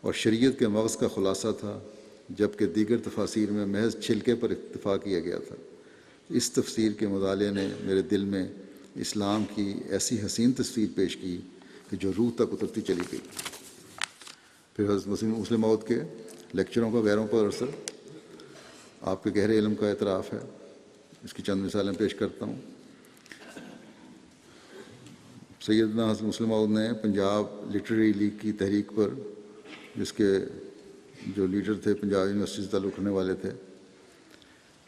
اور شریعت کے مغز کا خلاصہ تھا، جبکہ دیگر تفاسیر میں محض چھلکے پر اکتفا کیا گیا تھا۔ اس تفسیر کے مطالعے نے میرے دل میں اسلام کی ایسی حسین تصویر پیش کی کہ جو روح تک اترتی چلی گئی۔ پھر حضرت مسلم موعود کے لیکچروں کا غیروں پر اثر، آپ کے گہرے علم کا اعتراف ہے۔ اس کی چند مثالیں پیش کرتا ہوں۔ سیدنا حضرت مسلم موعود نے پنجاب لٹریری لیگ کی تحریک پر، جس کے جو لیڈر تھے پنجاب یونیورسٹی سے تعلق رکھنے والے تھے،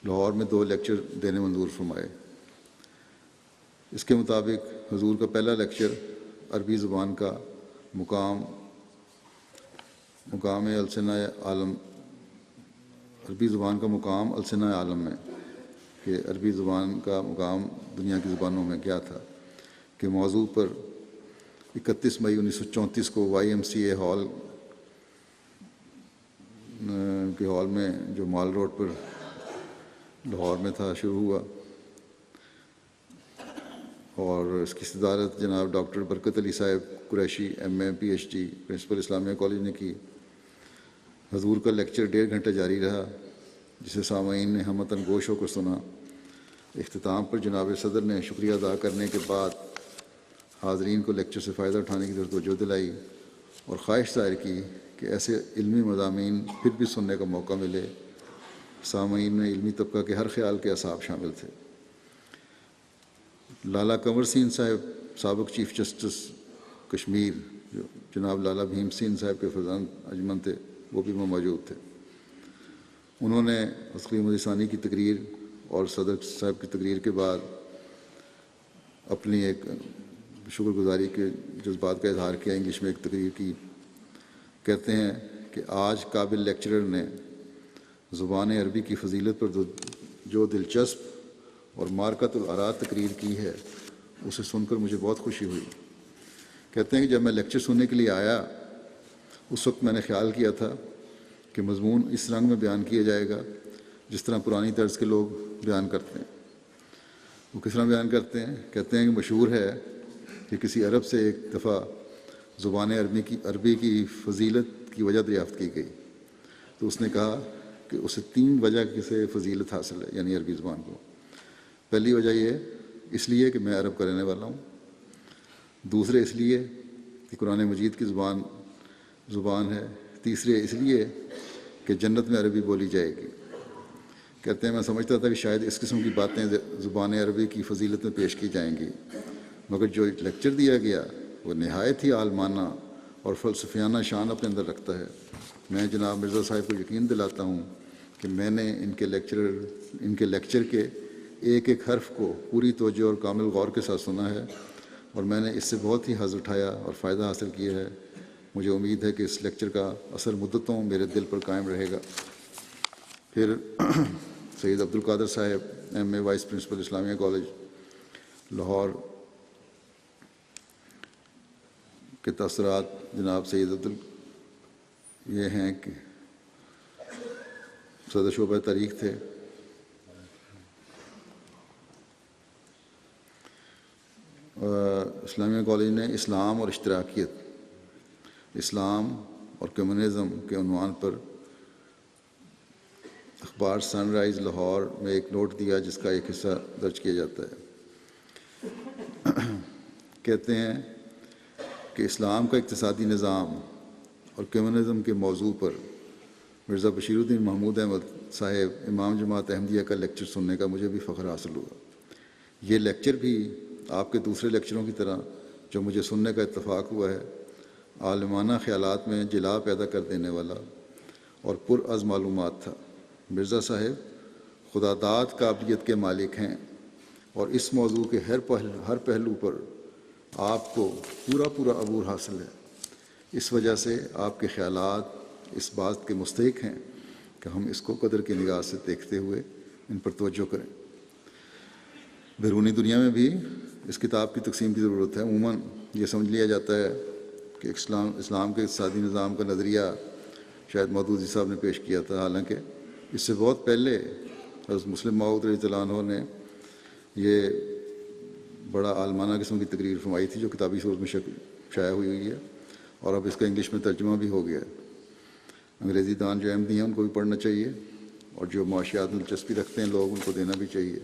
لاہور میں 2 لیکچر دینے منظور فرمائے۔ اس کے مطابق حضور کا پہلا لیکچر عربی زبان کا مقام السنہ عالم، عربی زبان کا مقام السنہ عالم میں، کہ عربی زبان کا مقام دنیا کی زبانوں میں کیا تھا، کے موضوع پر 31 مئی 1934 کو YMCA ہال کے ہال میں جو مال روڈ پر لاہور میں تھا شروع ہوا، اور اس کی صدارت جناب ڈاکٹر برکت علی صاحب قریشی MA PhD پرنسپل اسلامیہ کالج نے کی۔ حضور کا لیکچر 1.5 گھنٹہ جاری رہا، جسے سامعین نے ہمتاً گوش ہو کر سنا۔ اختتام پر جناب صدر نے شکریہ ادا کرنے کے بعد حاضرین کو لیکچر سے فائدہ اٹھانے کی طرف توجہ دلائی اور خواہش ظاہر کی کہ ایسے علمی مضامین پھر بھی سننے کا موقع ملے۔ سامعین میں علمی طبقہ کے ہر خیال کے اصحاب شامل تھے۔ لالا کنور سین صاحب سابق چیف جسٹس کشمیر، جو جناب لالا بھیم سین صاحب کے فرزند انجمن تھے، وہ بھی موجود تھے۔ انہوں نے خلیفہ مسیح ثانی کی تقریر اور صدر صاحب کی تقریر کے بعد اپنی ایک شکر گزاری کے جذبات کا اظہار کیا، انگلش میں ایک تقریر کی۔ کہتے ہیں کہ آج قابل لیکچرر نے زبان عربی کی فضیلت پر جو دلچسپ اور مارکۃ الاراد تقریر کی ہے، اسے سن کر مجھے بہت خوشی ہوئی۔ کہتے ہیں کہ جب میں لیکچر سننے کے لیے آیا اس وقت میں نے خیال کیا تھا کہ مضمون اس رنگ میں بیان کیا جائے گا جس طرح پرانی طرز کے لوگ بیان کرتے ہیں۔ وہ کس طرح بیان کرتے ہیں؟ کہتے ہیں کہ مشہور ہے کہ کسی عرب سے ایک دفعہ زبان عربی کی فضیلت کی وجہ دریافت کی گئی، تو اس نے کہا کہ اسے 3 وجہ سے فضیلت حاصل ہے، یعنی عربی زبان کو۔ پہلی وجہ یہ اس لیے کہ میں عرب کا رہنے والا ہوں، دوسرے اس لیے کہ قرآن مجید کی زبان ہے، تیسرے اس لیے کہ جنت میں عربی بولی جائے گی۔ کہتے ہیں میں سمجھتا تھا کہ شاید اس قسم کی باتیں زبان عربی کی فضیلت میں پیش کی جائیں گی، مگر جو لیکچر دیا گیا وہ نہایت ہی عالمانہ اور فلسفیانہ شان اپنے اندر رکھتا ہے۔ میں جناب مرزا صاحب کو یقین دلاتا ہوں کہ میں نے ان کے لیکچر کے ایک ایک حرف کو پوری توجہ اور کامل غور کے ساتھ سنا ہے، اور میں نے اس سے بہت ہی حظ اٹھایا اور فائدہ حاصل کیا ہے۔ مجھے امید ہے کہ اس لیکچر کا اثر مدتوں میرے دل پر قائم رہے گا۔ پھر سید عبد القادر صاحب ایم اے وائس پرنسپل اسلامیہ کالج لاہور کے تاثرات جناب سید یہ ہیں کہ صدر شعبہ تاریخ تھے۔ اسلامیہ کالج نے اسلام اور اشتراکیت، اسلام اور کمیونزم کے عنوان پر اخبار سن رائز لاہور میں ایک نوٹ دیا جس کا ایک حصہ درج کیا جاتا ہے۔ کہتے ہیں کہ اسلام کا اقتصادی نظام اور کمیونزم کے موضوع پر مرزا بشیر الدین محمود احمد صاحب امام جماعت احمدیہ کا لیکچر سننے کا مجھے بھی فخر حاصل ہوا۔ یہ لیکچر بھی آپ کے دوسرے لیکچروں کی طرح جو مجھے سننے کا اتفاق ہوا ہے، عالمانہ خیالات میں جلا پیدا کر دینے والا اور پر از معلومات تھا۔ مرزا صاحب خدا داد قابلیت کے مالک ہیں اور اس موضوع کے ہر پہلو پر آپ کو پورا عبور حاصل ہے۔ اس وجہ سے آپ کے خیالات اس بات کے مستحق ہیں کہ ہم اس کو قدر کی نگاہ سے دیکھتے ہوئے ان پر توجہ کریں۔ بیرونی دنیا میں بھی اس کتاب کی تقسیم کی ضرورت ہے۔ عموماً یہ سمجھ لیا جاتا ہے کہ اسلام کے اقتصادی نظام کا نظریہ شاید مودودی صاحب نے پیش کیا تھا، حالانکہ اس سے بہت پہلے حضرت مسلم موعود رضی اللہ عنہ نے یہ بڑا عالمانہ قسم کی تقریر فرمائی تھی جو کتابی صورت میں شائع ہوئی ہے، اور اب اس کا انگلش میں ترجمہ بھی ہو گیا ہے۔ انگریزی دان جو احمدی ہیں ان کو بھی پڑھنا چاہیے، اور جو معاشیات میں دلچسپی رکھتے ہیں لوگ ان کو دینا بھی چاہیے۔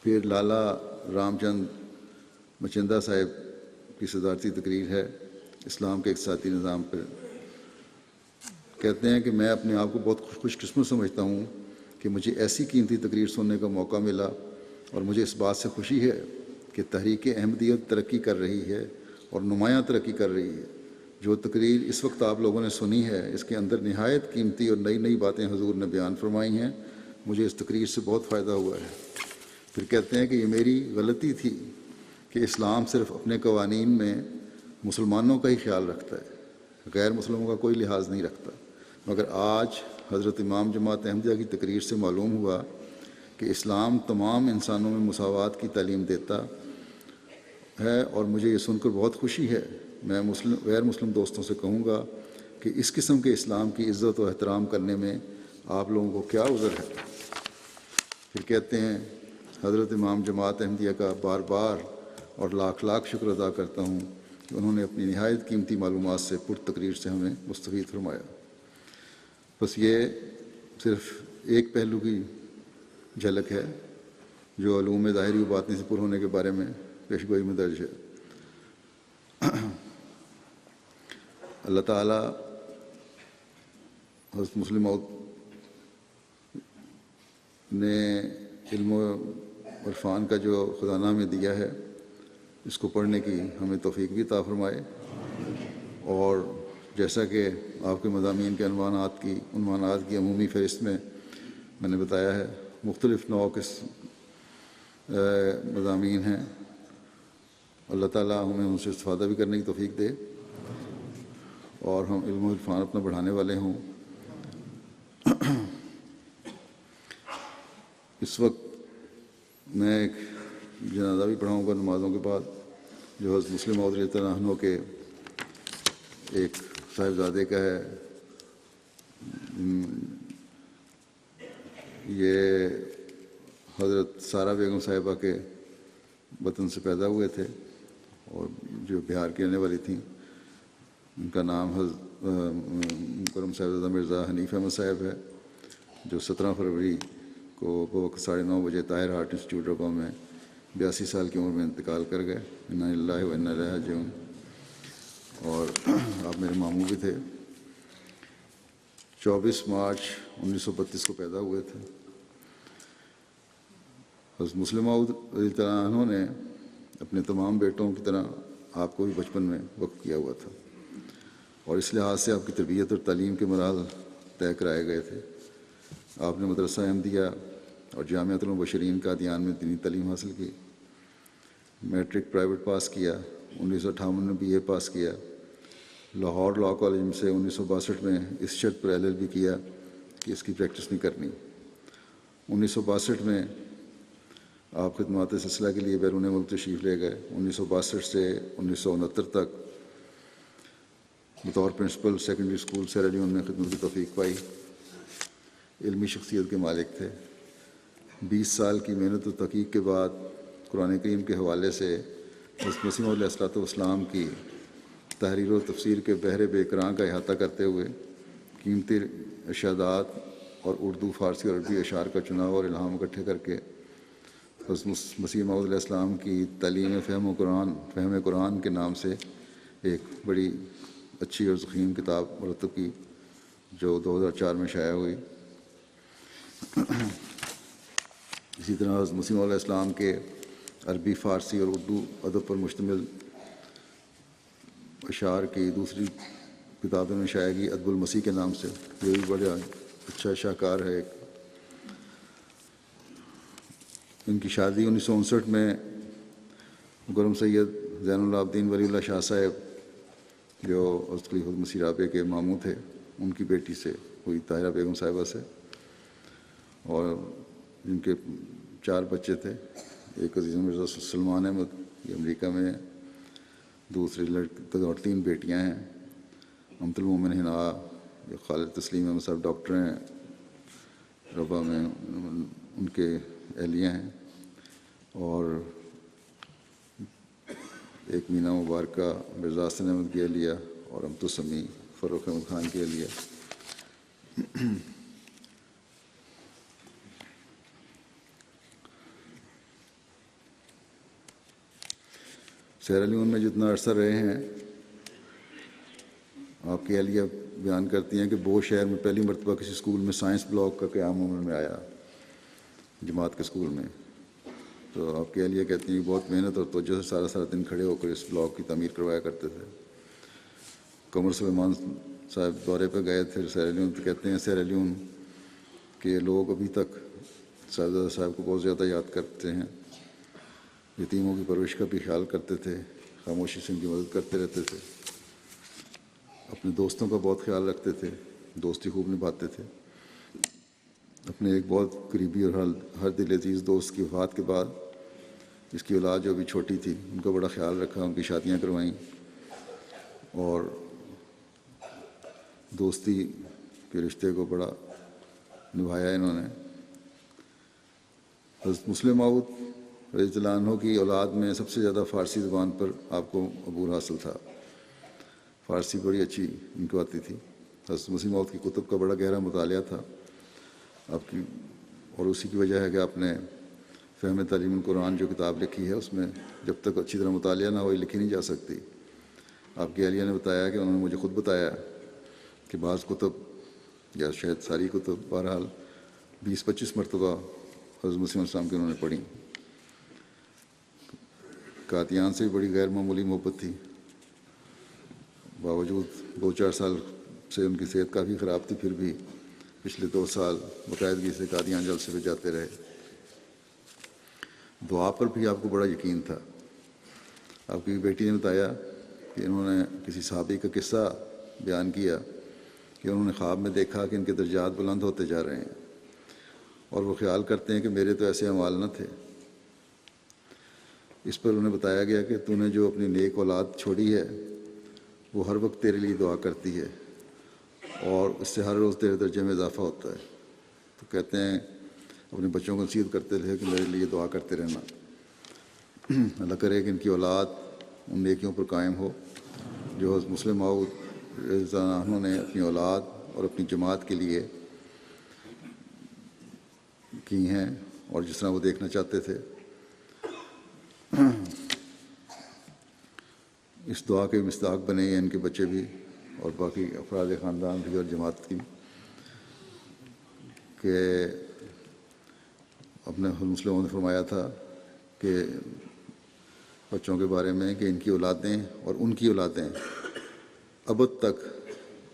پھر لالا رام چند مچندہ صاحب کی صدارتی تقریر ہے اسلام کے اقتصادی نظام پر۔ کہتے ہیں کہ میں اپنے آپ کو بہت خوش قسمت سمجھتا ہوں کہ مجھے ایسی قیمتی تقریر سننے کا موقع ملا، اور مجھے اس بات سے خوشی ہے کہ تحریک احمدیت ترقی کر رہی ہے اور نمایاں ترقی کر رہی ہے۔ جو تقریر اس وقت آپ لوگوں نے سنی ہے اس کے اندر نہایت قیمتی اور نئی باتیں حضور نے بیان فرمائی ہیں۔ مجھے اس تقریر سے بہت فائدہ ہوا ہے۔ پھر کہتے ہیں کہ یہ میری غلطی تھی کہ اسلام صرف اپنے قوانین میں مسلمانوں کا ہی خیال رکھتا ہے، غیر مسلموں کا کوئی لحاظ نہیں رکھتا، مگر آج حضرت امام جماعت احمدیہ کی تقریر سے معلوم ہوا کہ اسلام تمام انسانوں میں مساوات کی تعلیم دیتا ہے، اور مجھے یہ سن کر بہت خوشی ہے۔ میں غیر مسلم دوستوں سے کہوں گا کہ اس قسم کے اسلام کی عزت و احترام کرنے میں آپ لوگوں کو کیا عذر ہے۔ پھر کہتے ہیں حضرت امام جماعت احمدیہ کا بار بار اور لاکھ شکر ادا کرتا ہوں کہ انہوں نے اپنی نہایت قیمتی معلومات سے تقریر سے ہمیں مستفید فرمایا۔ بس یہ صرف ایک پہلو کی جھلک ہے جو علوم ظاہری و باطنی سے پر ہونے کے بارے میں پیشگوئی میں درج ہے۔ اللہ تعالیٰ حضرت مسلم موعود نے علم و عرفان کا جو خزانہ ہمیں دیا ہے اس کو پڑھنے کی ہمیں توفیق بھی عطا فرمائے، اور جیسا کہ آپ کے مضامین کے عنوانات کی عمومی فہرست میں نے بتایا ہے، مختلف نوع کے مضامین ہیں۔ اللہ تعالیٰ ہمیں ان سے استفادہ بھی کرنے کی توفیق دے اور ہم علم و عرفان اپنا بڑھانے والے ہوں۔ اس وقت میں ایک جنازہ بھی پڑھاؤں گا نمازوں کے بعد، جو حضرت مسلم موعود رضی اللہ عنہ کے ایک صاحبزادے کا ہے۔ یہ حضرت سارہ بیگم صاحبہ کے وطن سے پیدا ہوئے تھے اور جو بہار کی رہنے والی تھیں۔ ان کا نام حضرت مکرم صاحبزادہ مرزا حنیف احمد صاحب ہے، جو 17 فروری کو بوقت 9:30 بجے طاہر ہارٹ انسٹیٹیوٹ رقم میں 82 سال کی عمر میں انتقال کر گئے۔ انا للہ و انا الیہ راجعون۔ اور آپ میرے ماموں بھی تھے۔ 24 مارچ 1932 کو پیدا ہوئے تھے۔ حضرت مسلم موعود رضی اللہ عنہ نے اپنے تمام بیٹوں کی طرح آپ کو بھی بچپن میں وقف کیا ہوا تھا، اور اس لحاظ سے آپ کی تربیت اور تعلیم کے مراحل طے کرائے گئے تھے۔ آپ نے مدرسہ احمدیہ اور جامعۃ المبشرین قادیان میں دینی تعلیم حاصل کی۔ میٹرک پرائیویٹ پاس کیا۔ 1958 میں BA پاس کیا۔ لاہور لاء کالج سے 1962 میں اس شرط پر LLB کیا کہ اس کی پریکٹس نہیں کرنی۔ 1962 میں آپ خدمات سلسلہ کے لیے بیرون ملک تشریف لے گئے۔ 1962 سے 1969 تک بطور پرنسپل سیکنڈری اسکول سیرا لیون میں خدمت کی توفیق پائی۔ علمی شخصیت کے مالک تھے۔ 20 سال کی محنت و تحقیق کے بعد قرآن کریم کے حوالے سے حضرت مسیح موعود علیہ السلام کی تحریر و تفسیر کے بحر بے کراں کا احاطہ کرتے ہوئے قیمتی ارشادات اور اردو، فارسی اور عربی اشعار کا چناؤ اور الہام اکٹھے کر کے حضرت مسیح موعود علیہ السلام کی تعلیم فہم قرآن کے نام سے ایک بڑی اچھی اور ضخیم کتاب مرتب کی، جو 2004 میں شائع ہوئی۔ اسی طرح حضرت مسیح موعود علیہ السلام کے عربی، فارسی اور اردو ادب پر مشتمل اشعار کی دوسری کتابیں میں شائع کی ادب المسیح کے نام سے، یہ بھی بڑا اچھا شاہکار ہے۔ ان کی شادی 1959 میں مکرم سید زین العابدین ولی اللہ شاہ صاحب، جو حضرت خلیفۃ مسیح رابع کے ماموں تھے، ان کی بیٹی سے ہوئی، طاہرہ بیگم صاحبہ سے، اور جن کے 4 بچے تھے۔ ایک عزیز مرزا سلمان احمد، یہ امریکہ میں ہے، دوسری لڑکی اور 3 بیٹیاں ہیں، امت المومن ہنا، جو خالد تسلیم احمد صاحب ڈاکٹر ہیں ربا میں، ان کے اہلیہ ہیں، اور ایک مینا مبارکہ مرزا حسن احمد کی اہلیہ، اور امت السمی فروخ احمد خان کی اہلیہ۔ سیرا لیون میں جتنا عرصہ رہے ہیں، آپ کی اہلیہ بیان کرتی ہیں کہ بو شہر میں پہلی مرتبہ کسی اسکول میں سائنس بلاک کا قیام عمل میں آیا، جماعت کے اسکول میں۔ تو آپ کی اہلیہ کہتی ہیں کہ بہت محنت اور توجہ سے سارا دن کھڑے ہو کر اس بلاک کی تعمیر کروایا کرتے تھے۔ قمر سلیمان صاحب دورے پہ گئے تھے سیرا لیون، تو کہتے ہیں سیرا لیون کے لوگ ابھی تک صاحبزادہ صاحب کو بہت زیادہ یاد کرتے ہیں۔ یتیموں کی پرورش کا بھی خیال کرتے تھے، خاموشی سے ان کی مدد کرتے رہتے تھے، اپنے دوستوں کا بہت خیال رکھتے تھے، دوستی خوب نبھاتے تھے۔ اپنے ایک بہت قریبی اور ہر دل عزیز دوست کی وفات کے بعد اس کی اولاد جو بھی چھوٹی تھی، ان کا بڑا خیال رکھا، ان کی شادیاں کروائیں، اور دوستی کے رشتے کو بڑا نبھایا انہوں نے۔ حضرت مسلم موعود رضی اللہ عنہ کی اولاد میں سب سے زیادہ فارسی زبان پر آپ کو عبور حاصل تھا، فارسی بڑی اچھی ان کو آتی تھی۔ حضرت مسیح موعود کی کتب کا بڑا گہرا مطالعہ تھا آپ کی، اور اسی کی وجہ ہے کہ آپ نے فہم تعلیم القرآن جو کتاب لکھی ہے، اس میں جب تک اچھی طرح مطالعہ نہ ہو لکھی نہیں جا سکتی۔ آپ کی اہلیہ نے بتایا کہ انہوں نے مجھے خود بتایا کہ بعض کتب یا شاید ساری کتب بہرحال 20-25 مرتبہ حضرت مسیح علیہ السلام کی انہوں نے پڑھی۔ قادیان سے بھی بڑی غیر معمولی محبت تھی، باوجود 2-4 سال سے ان کی صحت کافی خراب تھی، پھر بھی پچھلے 2 سال باقاعدگی سے قادیان جلسے پہ جاتے رہے۔ دعا پر بھی آپ کو بڑا یقین تھا۔ آپ کی بیٹی نے بتایا کہ انہوں نے کسی صحابی کا قصہ بیان کیا کہ انہوں نے خواب میں دیکھا کہ ان کے درجات بلند ہوتے جا رہے ہیں، اور وہ خیال کرتے ہیں کہ میرے تو ایسے اعمال نہ تھے۔ اس پر انہیں بتایا گیا کہ تو نے جو اپنی نیک اولاد چھوڑی ہے وہ ہر وقت تیرے لیے دعا کرتی ہے اور اس سے ہر روز تیرے درجے میں اضافہ ہوتا ہے۔ تو کہتے ہیں اپنے بچوں کو نصیحت کرتے رہے کہ میرے لیے دعا کرتے رہنا، اللہ کرے کہ ان کی اولاد ان نیکیوں پر قائم ہو جو حضرت مسلم موعود رضی اللہ عنہ نے اپنی اولاد اور اپنی جماعت کے لیے کی ہیں اور جس طرح وہ دیکھنا چاہتے تھے۔ اس دعا کے مصداق بنے ہیں ان کے بچے بھی اور باقی افراد خاندان بھی اور جماعت کی، کہ اپنے مسلموں نے فرمایا تھا کہ بچوں کے بارے میں کہ ان کی اولادیں اور ان کی اولادیں ابد تک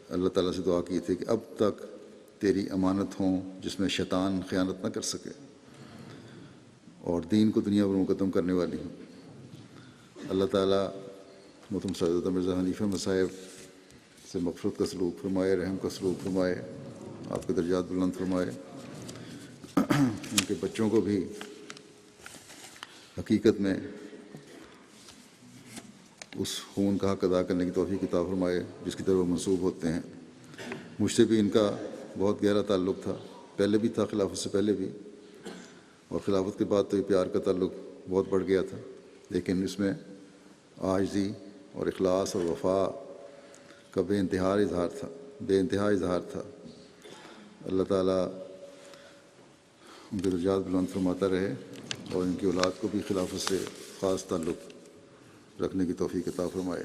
اللہ تعالیٰ سے دعا کی تھی کہ اب تک تیری امانت ہوں جس میں شیطان خیانت نہ کر سکے اور دین کو دنیا پر مقدم کرنے والی ہوں۔ اللہ تعالیٰ محترم سیدنا مرزا حنیفہ مصاحب سے مغفرت کا سلوک فرمائے، رحم کا سلوک فرمائے، آپ کے درجات بلند فرمائے، ان کے بچوں کو بھی حقیقت میں اس خون کا حق ادا کرنے کی توفیق عطا فرمائے جس کی طرف وہ منسوب ہوتے ہیں۔ مجھ سے بھی ان کا بہت گہرا تعلق تھا، پہلے بھی تھا، خلافت سے پہلے بھی، اور خلافت کے بعد تو یہ پیار کا تعلق بہت بڑھ گیا تھا، لیکن اس میں عاجزی اور اخلاص اور وفا کا بے انتہا اظہار تھا۔ اللہ تعالیٰ ان کے درجات بلند فرماتا رہے اور ان کی اولاد کو بھی خلافت سے خاص تعلق رکھنے کی توفیق عطا فرمائے۔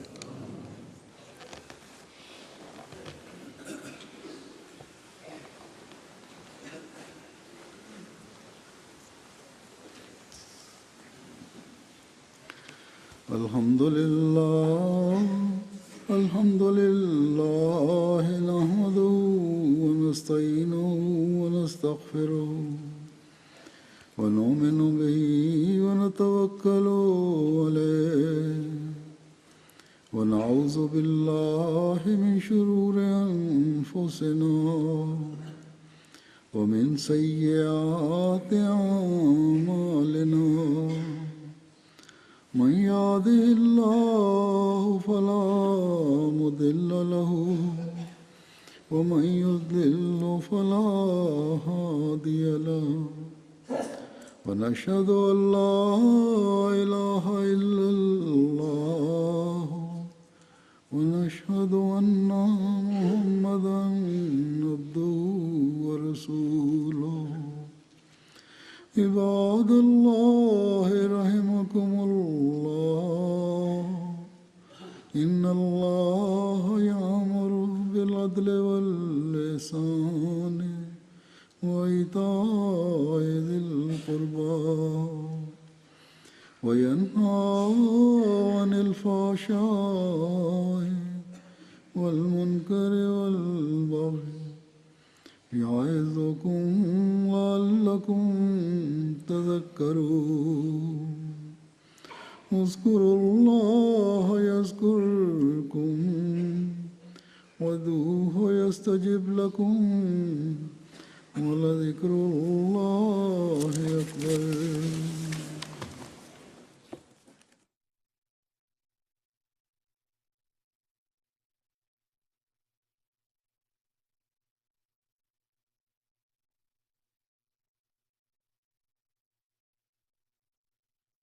الحمد لله نحمده ونستعينه ونستغفره ونؤمن به ونتوكل عليه ونعوذ بالله من شرور أنفسنا ومن سيئات أعمالنا، من يهده الله فلا مضل له ومن يضلل فلا هادي له، ونشهد أن لا إله إلا الله ونشهد أن محمدا عبده ورسوله۔ عباد الله رحمكم الله، إن الله يأمر بالعدل والإحسان وإيتاء ذي القربى وينهى عن الفحشاء والمنكر والبغي يعظكم لعلكم تذكرون۔ اذكروا الله يذكركم وادعوه يستجب لكم ولذكر الله